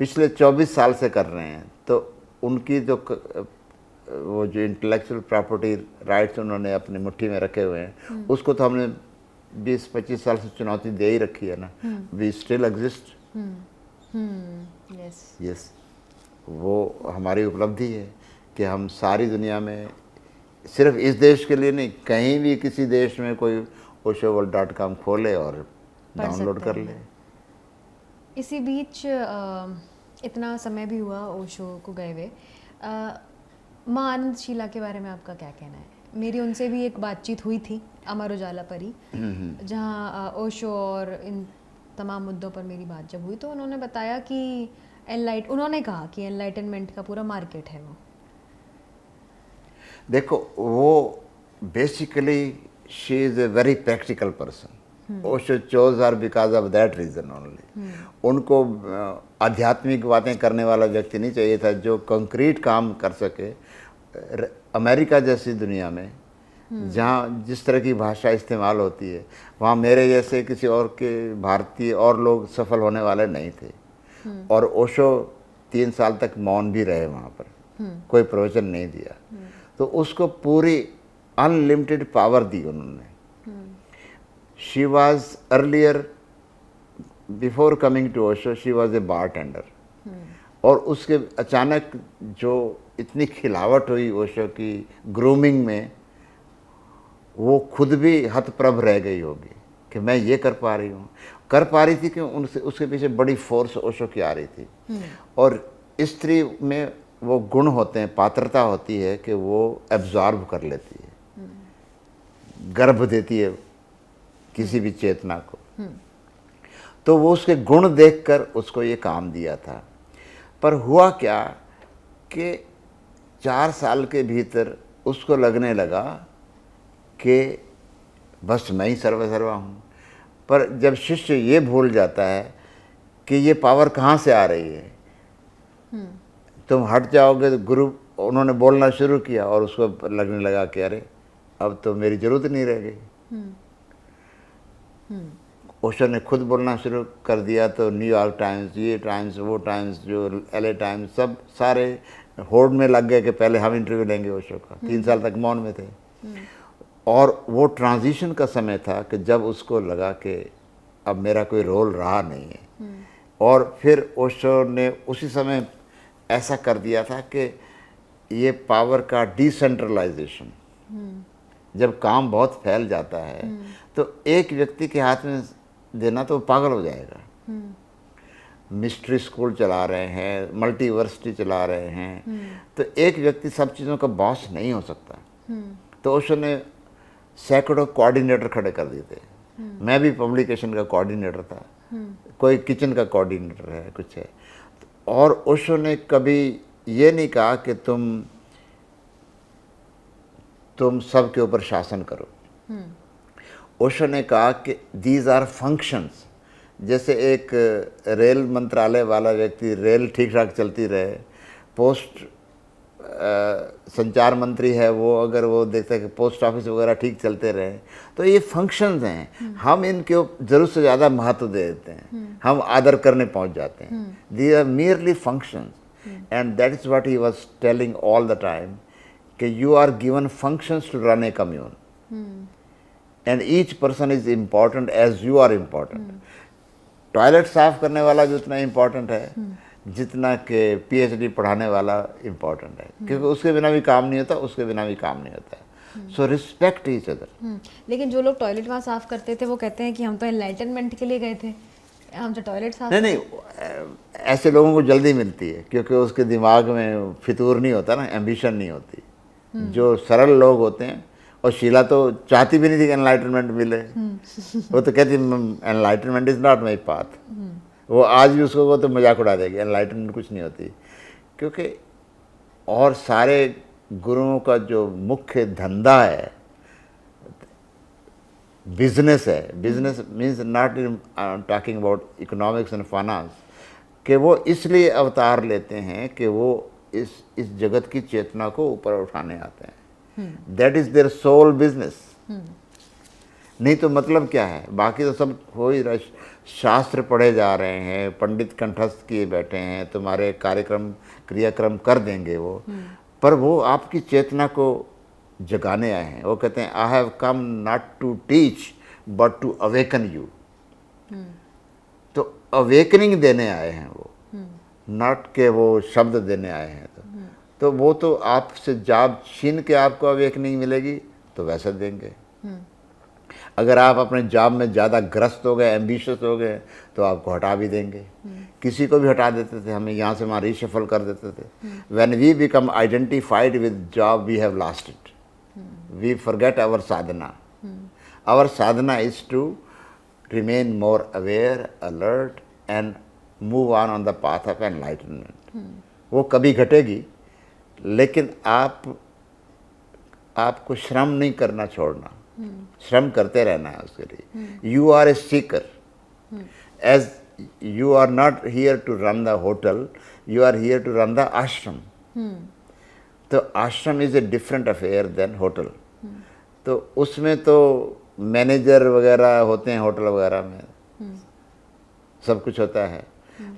पिछले 24 साल से कर रहे हैं। तो उनकी जो वो जो इंटेलेक्चुअल प्रॉपर्टी राइट्स उन्होंने अपनी मुट्ठी में रखे हुए हैं, उसको तो हमने 20-25 साल से चुनौती दे ही रखी है ना। We still exist. Yes. Yes, वो हमारी उपलब्धि है कि हम सारी दुनिया में, सिर्फ इस देश के लिए नहीं, कहीं भी किसी देश में कोई oshoworld.com खोले और डाउनलोड कर ले। इसी बीच इतना समय भी हुआ ओशो को गए हुए। माँ आनंद शीला के बारे में आपका क्या कहना है? मेरी उनसे भी एक बातचीत हुई थी अमर उजाला पर ही, जहाँ ओशो और इन तमाम मुद्दों पर मेरी बात जब हुई तो उन्होंने बताया कि उन्होंने कहा कि एनलाइटनमेंट का पूरा मार्केट है वो। देखो, वो basically she is a very practical person. Osho chose her because of that reason only. उनको आध्यात्मिक बातें करने वाला व्यक्ति नहीं चाहिए था जो कंक्रीट काम कर सके। अमेरिका जैसी दुनिया में जहाँ जिस तरह की भाषा इस्तेमाल होती है, वहाँ मेरे जैसे किसी और के भारतीय और लोग सफल होने वाले नहीं थे। और ओशो 3 साल तक मौन भी रहे वहाँ पर, कोई प्रवचन नहीं दिया। तो उसको पूरी अनलिमिटेड पावर दी उन्होंने। She was earlier, before coming to Osho, she was a bartender. और उसके अचानक जो इतनी खिलावट हुई ओशो की ग्रूमिंग में, वो खुद भी हतप्रभ रह गई होगी कि मैं ये कर पा रही हूँ। कर पा रही थी कि उनसे उसके पीछे बड़ी फोर्स ओशो की आ रही थी। और स्त्री में वो गुण होते हैं, पात्रता होती है कि वो एब्जॉर्ब कर लेती है, गर्भ देती है किसी भी चेतना को। तो वो उसके गुण देखकर उसको ये काम दिया था। पर हुआ क्या कि 4 साल के भीतर उसको लगने लगा कि बस मैं ही सर्वसर्वा हूँ। पर जब शिष्य ये भूल जाता है कि ये पावर कहाँ से आ रही है, तुम हट जाओगे तो गुरु, उन्होंने बोलना शुरू किया और उसको लगने लगा कि अरे अब तो मेरी जरूरत नहीं रह गई। ओशो ने खुद बोलना शुरू कर दिया तो न्यूयॉर्क टाइम्स, ये टाइम्स, वो टाइम्स, जो LA टाइम्स, सब सारे होड़ में लग गए कि पहले हम इंटरव्यू लेंगे ओशो का। 3 साल तक मौन में थे। और वो ट्रांजिशन का समय था कि जब उसको लगा कि अब मेरा कोई रोल रहा नहीं है। और फिर ओशो ने उसी समय ऐसा कर दिया था कि ये पावर का डिसेंट्रलाइजेशन, जब काम बहुत फैल जाता है तो एक व्यक्ति के हाथ में देना तो पागल हो जाएगा। मिस्ट्री स्कूल चला रहे हैं, मल्टीवर्सिटी चला रहे हैं, तो एक व्यक्ति सब चीज़ों का बॉस नहीं हो सकता। तो ओशो ने सैकड़ों कोऑर्डिनेटर खड़े कर दिए थे। मैं भी पब्लिकेशन का कोऑर्डिनेटर था, कोई किचन का कोऑर्डिनेटर है, कुछ है। और ओशो ने कभी ये नहीं कहा कि तुम सबके ऊपर शासन करो। ओशो ने कहा कि दीज आर फंक्शंस। जैसे एक रेल मंत्रालय वाला व्यक्ति, रेल ठीक ठाक चलती रहे, पोस्ट संचार मंत्री है वो, अगर वो देखता है कि पोस्ट ऑफिस वगैरह ठीक चलते रहे, तो ये फंक्शंस हैं। हम इनके ज़रूरत से ज़्यादा महत्व दे देते हैं, हम आदर करने पहुंच जाते हैं। They are merely functions, and that is what he was telling all the time कि you are given functions to run a commune and each person is important as you are important. Toilet साफ करने वाला भी उतना important है जितना कि PhD पढ़ाने वाला इम्पॉर्टेंट है, क्योंकि उसके बिना भी काम नहीं होता, उसके बिना भी काम नहीं होता है। So respect each other. लेकिन जो लोग टॉयलेट वहाँ साफ करते थे वो कहते हैं कि हम तो एनलाइटनमेंट के लिए गए थे, हम तो टॉयलेट साफ नहीं, ऐसे लोगों को जल्दी मिलती है क्योंकि उसके दिमाग में फितूर नहीं होता ना, एम्बिशन नहीं होती। जो सरल लोग होते हैं, और शीला तो चाहती भी नहीं थी कि एनलाइटनमेंट मिले। वो तो कहती enlightenment is not my path. वो आज भी उसको वो तो मजाक उड़ा देगी, एनलाइटनमेंट कुछ नहीं होती। क्योंकि और सारे गुरुओं का जो मुख्य धंधा है बिजनेस है। Business means not talking about economics and finance, कि वो इसलिए अवतार लेते हैं कि वो इस जगत की चेतना को ऊपर उठाने आते हैं। That is their sole business. नहीं तो मतलब क्या है, बाकी तो सब हो ही रहा, शास्त्र पढ़े जा रहे हैं, पंडित कंठस्थ किए बैठे हैं, तुम्हारे कार्यक्रम क्रियाक्रम कर देंगे वो, पर वो आपकी चेतना को जगाने आए हैं। वो कहते हैं I have come not to teach but to awaken you. तो अवेकनिंग देने आए हैं वो, नॉट के वो शब्द देने आए हैं। तो वो तो आपसे जॉब छीन के आपको अवेकनिंग मिलेगी तो वैसा देंगे। अगर आप अपने जॉब में ज़्यादा ग्रस्त हो गए, एम्बिशियस हो गए, तो आपको हटा भी देंगे। किसी को भी हटा देते थे, हमें यहाँ से वहाँ रीशफल कर देते थे। When we become identified with job we have lost it, we forget our sadhana. Our sadhana is to remain more aware, alert and move on the path of enlightenment. वो कभी घटेगी, लेकिन आपको श्रम नहीं करना छोड़ना, श्रम करते रहना है उसके लिए। You are a seeker, as you are not here to run the hotel, you are here to run the ashram. तो ashram is a different affair than hotel. तो उसमें तो मैनेजर वगैरह होते हैं, होटल वगैरह में सब कुछ होता है,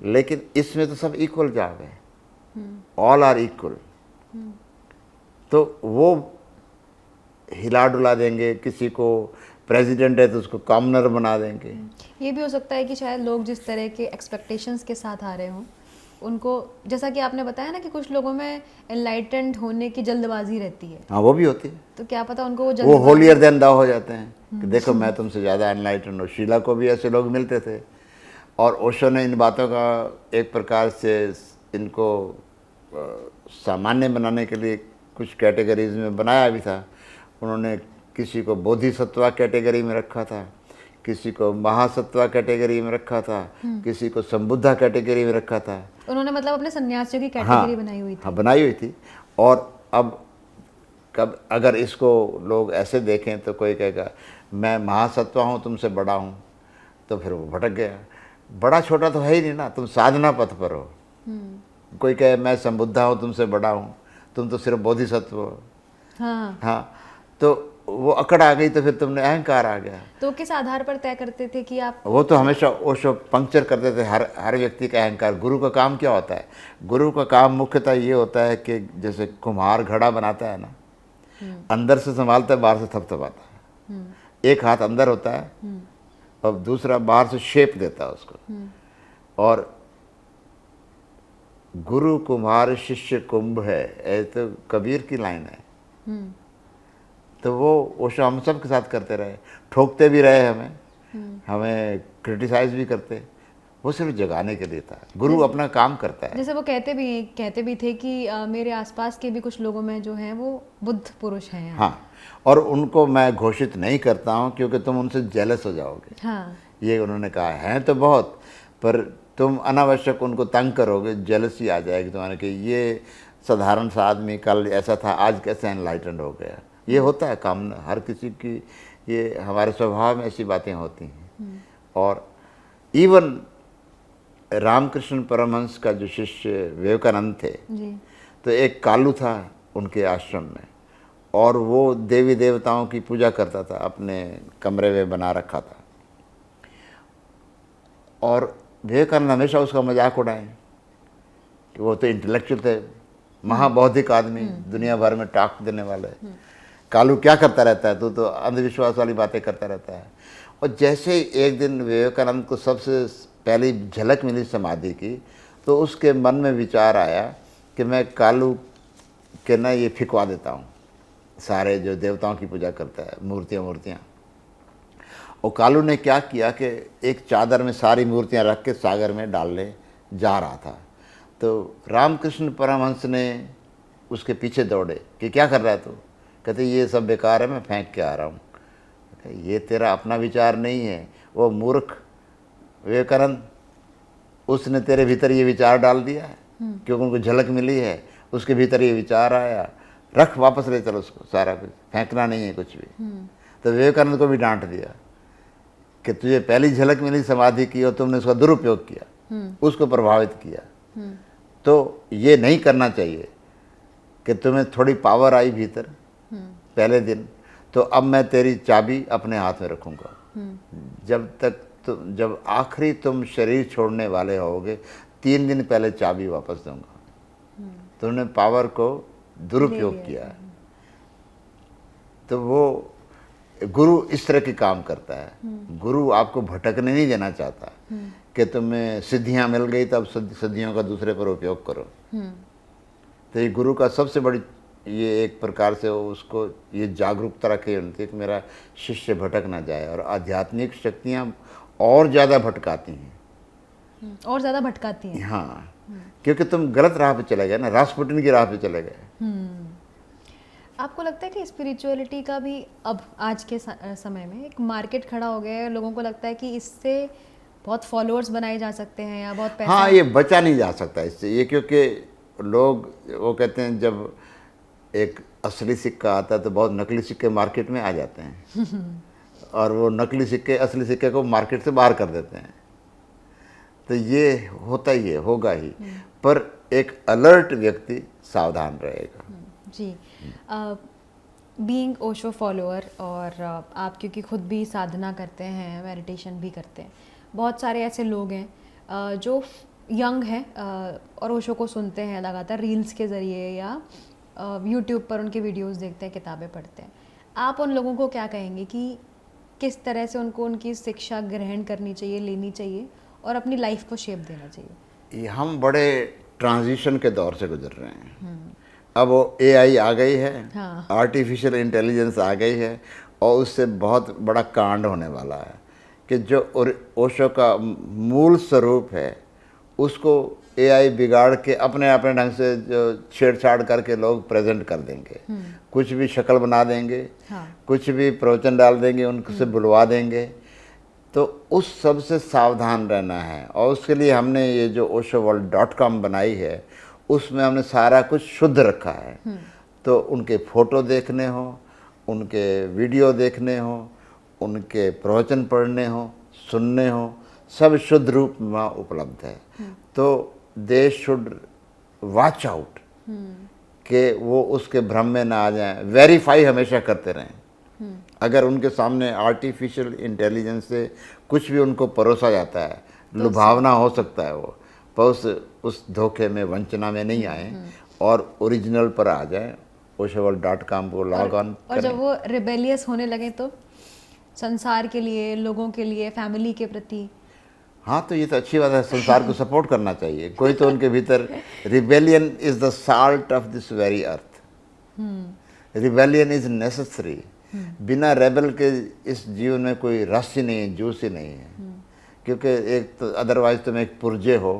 लेकिन इसमें तो सब इक्वल जॉब है, ऑल आर इक्वल। तो वो हिला डुला देंगे, किसी को प्रेसिडेंट है तो उसको कॉमनर बना देंगे। ये भी हो सकता है कि शायद लोग जिस तरह के एक्सपेक्टेशंस के साथ आ रहे हों, उनको, जैसा कि आपने बताया ना कि कुछ लोगों में एनलाइटेंड होने की जल्दबाजी रहती है। हाँ, वो भी होती है। तो क्या पता उनको वो होलियर देन दाव हो जाते हैं कि देखो मैं तुमसे ज़्यादा एनलाइटेंड हूँ। शीला को भी ऐसे लोग मिलते थे, और ओशो ने इन बातों का एक प्रकार से इनको सामान्य बनाने के लिए कुछ कैटेगरीज में बनाया भी था। उन्होंने किसी को बोधिसत्वा कैटेगरी में रखा था, किसी को महासत्वा कैटेगरी में रखा था, किसी को संबुद्धा कैटेगरी में रखा था। उन्होंने मतलब अपने सन्यासियों की कैटेगरी बनाई हुई थी। हाँ, बनाई हुई थी। और अब कब अगर इसको लोग ऐसे देखें तो कोई कहेगा मैं महासत्वा हूँ, तुमसे बड़ा हूँ, तो फिर वो भटक गया। बड़ा छोटा तो है ही नहीं ना, तुम साधना पथ पर हो। कोई कहे मैं संबुद्धा हूँ, तुमसे बड़ा हूँ, तुम तो सिर्फ बोधिसत्व हो। हाँ, तो वो अकड़ आ गई, तो फिर तुमने अहंकार आ गया। तो किस आधार पर तय करते थे कि आप? वो तो हमेशा ओशो पंक्चर करते थे हर व्यक्ति का अहंकार। गुरु का काम क्या होता है? गुरु का काम मुख्यतः ये होता है कि जैसे कुम्हार घड़ा बनाता है ना, अंदर से संभालता है, बाहर से थपथपाता है। एक हाथ अंदर होता है और दूसरा बाहर से शेप देता है उसको। और गुरु कुम्हार शिष्य कुंभ है, ऐसे तो कबीर की लाइन है। तो वो ओशो हम सब के साथ करते रहे, ठोकते भी रहे हमें क्रिटिसाइज भी करते। वो सिर्फ जगाने के लिए था। गुरु अपना काम करता है। जैसे वो कहते भी थे कि मेरे आसपास के भी कुछ लोगों में जो हैं वो बुद्ध पुरुष हैं। हाँ, और उनको मैं घोषित नहीं करता हूँ क्योंकि तुम उनसे जेलस हो जाओगे। हाँ, ये उन्होंने कहा है तो बहुत, पर तुम अनावश्यक उनको तंग करोगे, जेलसी आ जाएगी तुम्हारे कि ये साधारण सा आदमी कल ऐसा था, आज कैसे एनलाइटेंड हो गया। ये होता है काम, हर किसी की, ये हमारे स्वभाव में ऐसी बातें होती हैं। और इवन रामकृष्ण परमहंस का जो शिष्य विवेकानंद थे जी। तो एक कालू था उनके आश्रम में, और वो देवी देवताओं की पूजा करता था, अपने कमरे में बना रखा था। और विवेकानंद हमेशा उसका मजाक उड़ाए कि वो तो इंटेलेक्चुअल थे, महाबौद्धिक आदमी, दुनिया भर में टॉक देने वाले। कालू क्या करता रहता है, तू तो अंधविश्वास वाली बातें करता रहता है। और जैसे ही एक दिन विवेकानंद को सबसे पहली झलक मिली समाधि की, तो उसके मन में विचार आया कि मैं कालू के ना ये फिकवा देता हूँ, सारे जो देवताओं की पूजा करता है, मूर्तियाँ। और कालू ने क्या किया कि एक चादर में सारी मूर्तियाँ रख के सागर में डालने जा रहा था। तो रामकृष्ण परमहंस ने उसके पीछे दौड़े कि क्या कर रहा है तू? कहते ये सब बेकार है, मैं फेंक के आ रहा हूँ। ये तेरा अपना विचार नहीं है, वो मूर्ख विवेकानंद, उसने तेरे भीतर ये विचार डाल दिया है क्योंकि उनको झलक मिली है, उसके भीतर ये विचार आया, रख वापस ले चलो उसको, सारा कुछ फेंकना नहीं है कुछ भी। तो विवेकानंद को भी डांट दिया कि तुझे पहली झलक मिली समाधि की और तुमने उसका दुरुपयोग किया, उसको प्रभावित किया। तो ये नहीं करना चाहिए कि तुम्हें थोड़ी पावर आई भीतर पहले दिन, तो अब मैं तेरी चाबी अपने हाथ में रखूँगा, जब तक जब आखिरी तुम शरीर छोड़ने वाले होगे 3 दिन पहले चाबी वापस दूंगा। तुमने पावर को दुरुपयोग किया है। तो वो गुरु इस तरह के काम करता है। गुरु आपको भटकने नहीं देना चाहता कि तुम्हें सिद्धियां मिल गई तब सिद्धियों का दूसरे पर उपयोग करो। तो ये गुरु का सबसे बड़ी ये एक प्रकार से उसको ये जागरूकता रखी होती है कि मेरा शिष्य भटक ना जाए। और आध्यात्मिक शक्तियाँ और ज़्यादा भटकाती हैं, और ज़्यादा भटकाती हैं। हाँ, क्योंकि तुम गलत राह पे चले गए ना, रासपुटिन की राह पे चले गए। आपको लगता है कि स्पिरिचुअलिटी का भी अब आज के समय में एक मार्केट खड़ा हो गया है? लोगों को लगता है कि इससे बहुत फॉलोअर्स बनाए जा सकते हैं या बहुत पैसा। हाँ, ये बचा नहीं जा सकता इससे, ये क्योंकि लोग वो कहते हैं जब एक असली सिक्का आता है तो बहुत नकली सिक्के मार्केट में आ जाते हैं और वो नकली सिक्के असली सिक्के को मार्केट से बाहर कर देते हैं। तो ये होता ही है, होगा ही, पर एक अलर्ट व्यक्ति सावधान रहेगा। जी। बीइंग ओशो फॉलोअर और आप क्योंकि खुद भी साधना करते हैं, मेडिटेशन भी करते हैं, बहुत सारे ऐसे लोग हैं जो यंग हैं और ओशो को सुनते हैं लगातार रील्स के ज़रिए या यूट्यूब पर उनके वीडियोस देखते हैं, किताबें पढ़ते हैं। आप उन लोगों को क्या कहेंगे कि किस तरह से उनको उनकी शिक्षा ग्रहण करनी चाहिए, लेनी चाहिए और अपनी लाइफ को शेप देना चाहिए? ये हम बड़े ट्रांजिशन के दौर से गुजर रहे हैं। अब वो AI आ गई है, हाँ। आर्टिफिशियल इंटेलिजेंस आ गई है और उससे बहुत बड़ा कांड होने वाला है कि जो ओशो का मूल स्वरूप है उसको AI बिगाड़ के अपने अपने ढंग से जो छेड़छाड़ करके लोग प्रेजेंट कर देंगे। कुछ भी शक्ल बना देंगे, हाँ। कुछ भी प्रवचन डाल देंगे, उनसे बुलवा देंगे। तो उस सब से सावधान रहना है और उसके लिए हमने ये जो oshoworld.com बनाई है उसमें हमने सारा कुछ शुद्ध रखा है। तो उनके फ़ोटो देखने हो, उनके वीडियो देखने हो, उनके प्रवचन पढ़ने हो, सुनने हो, सब शुद्ध रूप में वहाँ उपलब्ध है। तो दे शुड वॉच आउट कि वो उसके भ्रम में ना आ जाएं। वेरीफाई हमेशा करते रहें। अगर उनके सामने आर्टिफिशियल इंटेलिजेंस से कुछ भी उनको परोसा जाता है, लुभावना हो सकता है वो, पर उस धोखे में, वंचना में नहीं आए और ओरिजिनल पर आ जाएं। oshoworld.com को लॉग ऑन करें। और जब वो रिबेलियस होने लगे तो संसार के लिए, लोगों के लिए, फैमिली के प्रति। हाँ, तो ये तो अच्छी बात है, संसार को सपोर्ट करना चाहिए। कोई तो उनके भीतर, rebellion is the salt of this very earth, rebellion is necessary. बिना रेबल के इस जीवन में कोई रस ही नहीं है, जूस ही नहीं है। क्योंकि एक तो अदरवाइज तुम एक पुर्जे हो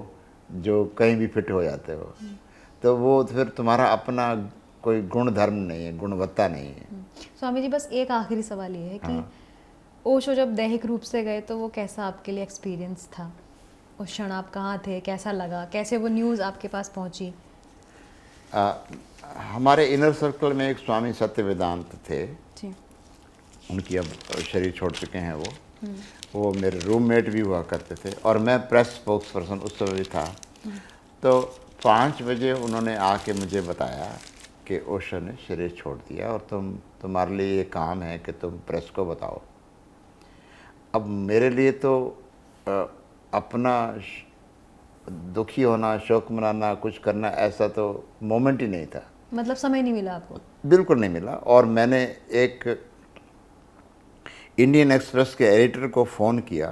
जो कहीं भी फिट हो जाते हो, तो वो फिर तुम्हारा अपना कोई गुण धर्म नहीं है, गुणवत्ता नहीं है। स्वामी जी, बस एक आखिरी सवाल ये है कि ओशो जब दैहिक रूप से गए तो वो कैसा आपके लिए एक्सपीरियंस था? उस क्षण आप कहाँ थे, कैसा लगा, कैसे वो न्यूज़ आपके पास पहुँची? हमारे इनर सर्कल में एक स्वामी सत्य वेदांत थे जी। उनकी अब शरीर छोड़ चुके हैं वो मेरे रूममेट भी हुआ करते थे और मैं प्रेस स्पोक्स पर्सन उस समय भी था। तो 5 बजे उन्होंने आके मुझे बताया कि ओशो ने शरीर छोड़ दिया और तुम्हारे लिए ये काम है कि तुम प्रेस को बताओ। अब मेरे लिए तो अपना दुखी होना, शोक मनाना, कुछ करना, ऐसा तो मोमेंट ही नहीं था। मतलब समय नहीं मिला आपको? बिल्कुल नहीं मिला। और मैंने एक इंडियन एक्सप्रेस के एडिटर को फ़ोन किया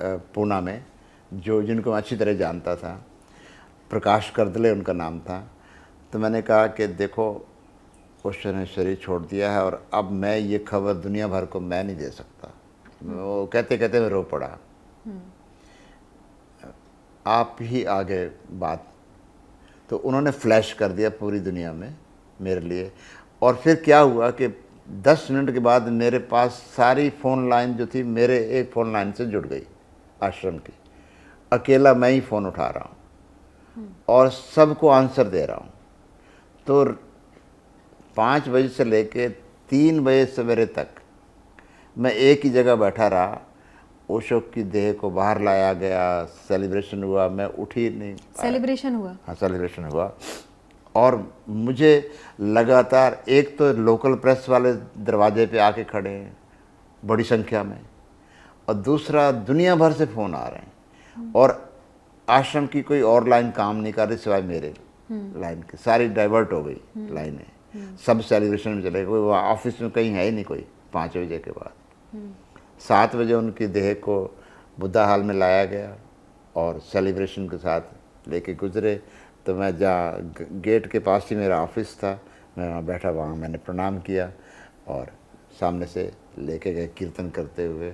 पूना में, जिनको मैं अच्छी तरह जानता था, प्रकाश करदले उनका नाम था। तो मैंने कहा कि देखो, ओशो ने शरीर छोड़ दिया है और अब मैं ये खबर दुनिया भर को मैं नहीं दे सकता। वो कहते कहते मैं रो पड़ा। आप ही आगे बात। तो उन्होंने फ्लैश कर दिया पूरी दुनिया में मेरे लिए। और फिर क्या हुआ कि 10 मिनट के बाद मेरे पास सारी फ़ोन लाइन जो थी मेरे एक फ़ोन लाइन से जुड़ गई आश्रम की। अकेला मैं ही फ़ोन उठा रहा हूँ और सबको आंसर दे रहा हूँ। तो 5 बजे से लेके 3 बजे सवेरे तक मैं एक ही जगह बैठा रहा। ओशो की देह को बाहर लाया गया, सेलिब्रेशन हुआ, मैं उठ ही नहीं पाया। सेलिब्रेशन हुआ? हाँ, सेलिब्रेशन हुआ। और मुझे लगातार एक तो लोकल प्रेस वाले दरवाजे पे आके खड़े हैं बड़ी संख्या में, और दूसरा दुनिया भर से फ़ोन आ रहे हैं, और आश्रम की कोई और लाइन काम नहीं कर रही सिवाय मेरे लाइन की, सारी डाइवर्ट हो गई लाइनें, सब सेलिब्रेशन में चले गए, कोई वहाँ ऑफिस में कहीं है ही नहीं कोई 5 बजे के बाद। 7 बजे उनकी देह को बुद्धा हाल में लाया गया और सेलिब्रेशन के साथ लेके गुजरे। तो मैं जहाँ गेट के पास ही मेरा ऑफिस था, मैं वहाँ बैठा, वहाँ मैंने प्रणाम किया और सामने से लेके गए कीर्तन करते हुए,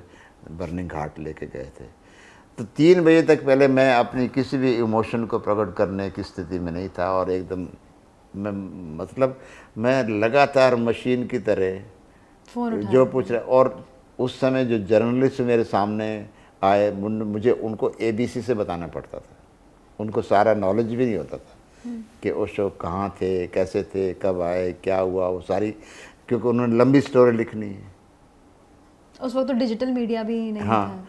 बर्निंग घाट लेके गए थे। तो 3 बजे तक पहले मैं अपनी किसी भी इमोशन को प्रकट करने की स्थिति में नहीं था, और एकदम मैं लगातार मशीन की तरह फ़ोन जो पूछ रहे, और उस समय जो जर्नलिस्ट मेरे सामने आए, मुझे उनको ABC से बताना पड़ता था, उनको सारा नॉलेज भी नहीं होता था कि ओशो कहाँ थे, कैसे थे, कब आए, क्या हुआ, वो सारी, क्योंकि उन्होंने लंबी स्टोरी लिखनी है। उस वक्त तो डिजिटल मीडिया भी नहीं था। हाँ,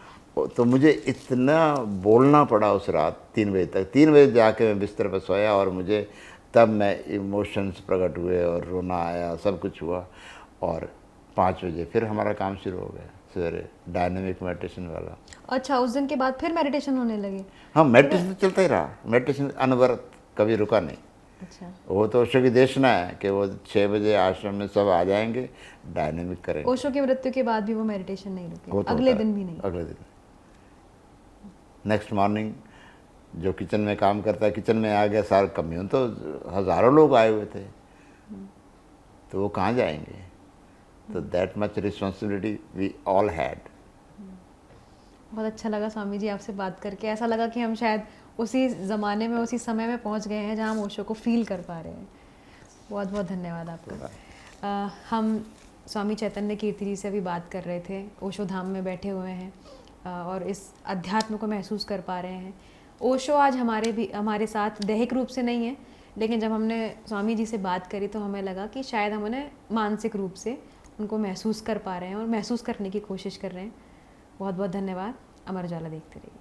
तो मुझे इतना बोलना पड़ा उस रात 3 बजे तक। 3 बजे जाके मैं बिस्तर पर सोया, और मुझे तब मैं इमोशंस प्रकट हुए और रोना आया, सब कुछ हुआ। और 5 बजे फिर हमारा काम शुरू हो गया सवेरे, डायनेमिक मेडिटेशन वाला। अच्छा, उस दिन के बाद फिर मेडिटेशन होने लगे? हाँ, मेडिटेशन चलता ही रहा, मेडिटेशन अनवरत, कभी रुका नहीं। अच्छा, वो तो ओशो की देशना है कि वो 6 बजे आश्रम में सब आ जाएंगे, डायनेमिक करेंगे। ओशो की मृत्यु के बाद भी वो मेडिटेशन नहीं रुके? वो तो अगले होता दिन है, भी नहीं? अगले दिन नेक्स्ट मॉर्निंग जो किचन में काम करता है, किचन में आ गया, सारा कम्यून, तो हज़ारों लोग आए हुए थे, तो वो कहाँ जाएंगे? तो that much responsibility we all had. बहुत अच्छा लगा स्वामी जी आपसे बात करके। ऐसा लगा कि हम शायद उसी ज़माने में, उसी समय में पहुंच गए हैं जहां हम ओशो को फील कर पा रहे हैं। बहुत बहुत धन्यवाद आपका। हम स्वामी चैतन्य कीर्ति जी से अभी बात कर रहे थे, ओशो धाम में बैठे हुए हैं और इस अध्यात्म को महसूस कर पा रहे हैं। ओशो आज हमारे साथ दैहिक रूप से नहीं है, लेकिन जब हमने स्वामी जी से बात करी तो हमें लगा कि शायद हम उन्हें मानसिक रूप से उनको महसूस कर पा रहे हैं और महसूस करने की कोशिश कर रहे हैं। बहुत बहुत धन्यवाद। अमर उजाला देखते रहिए।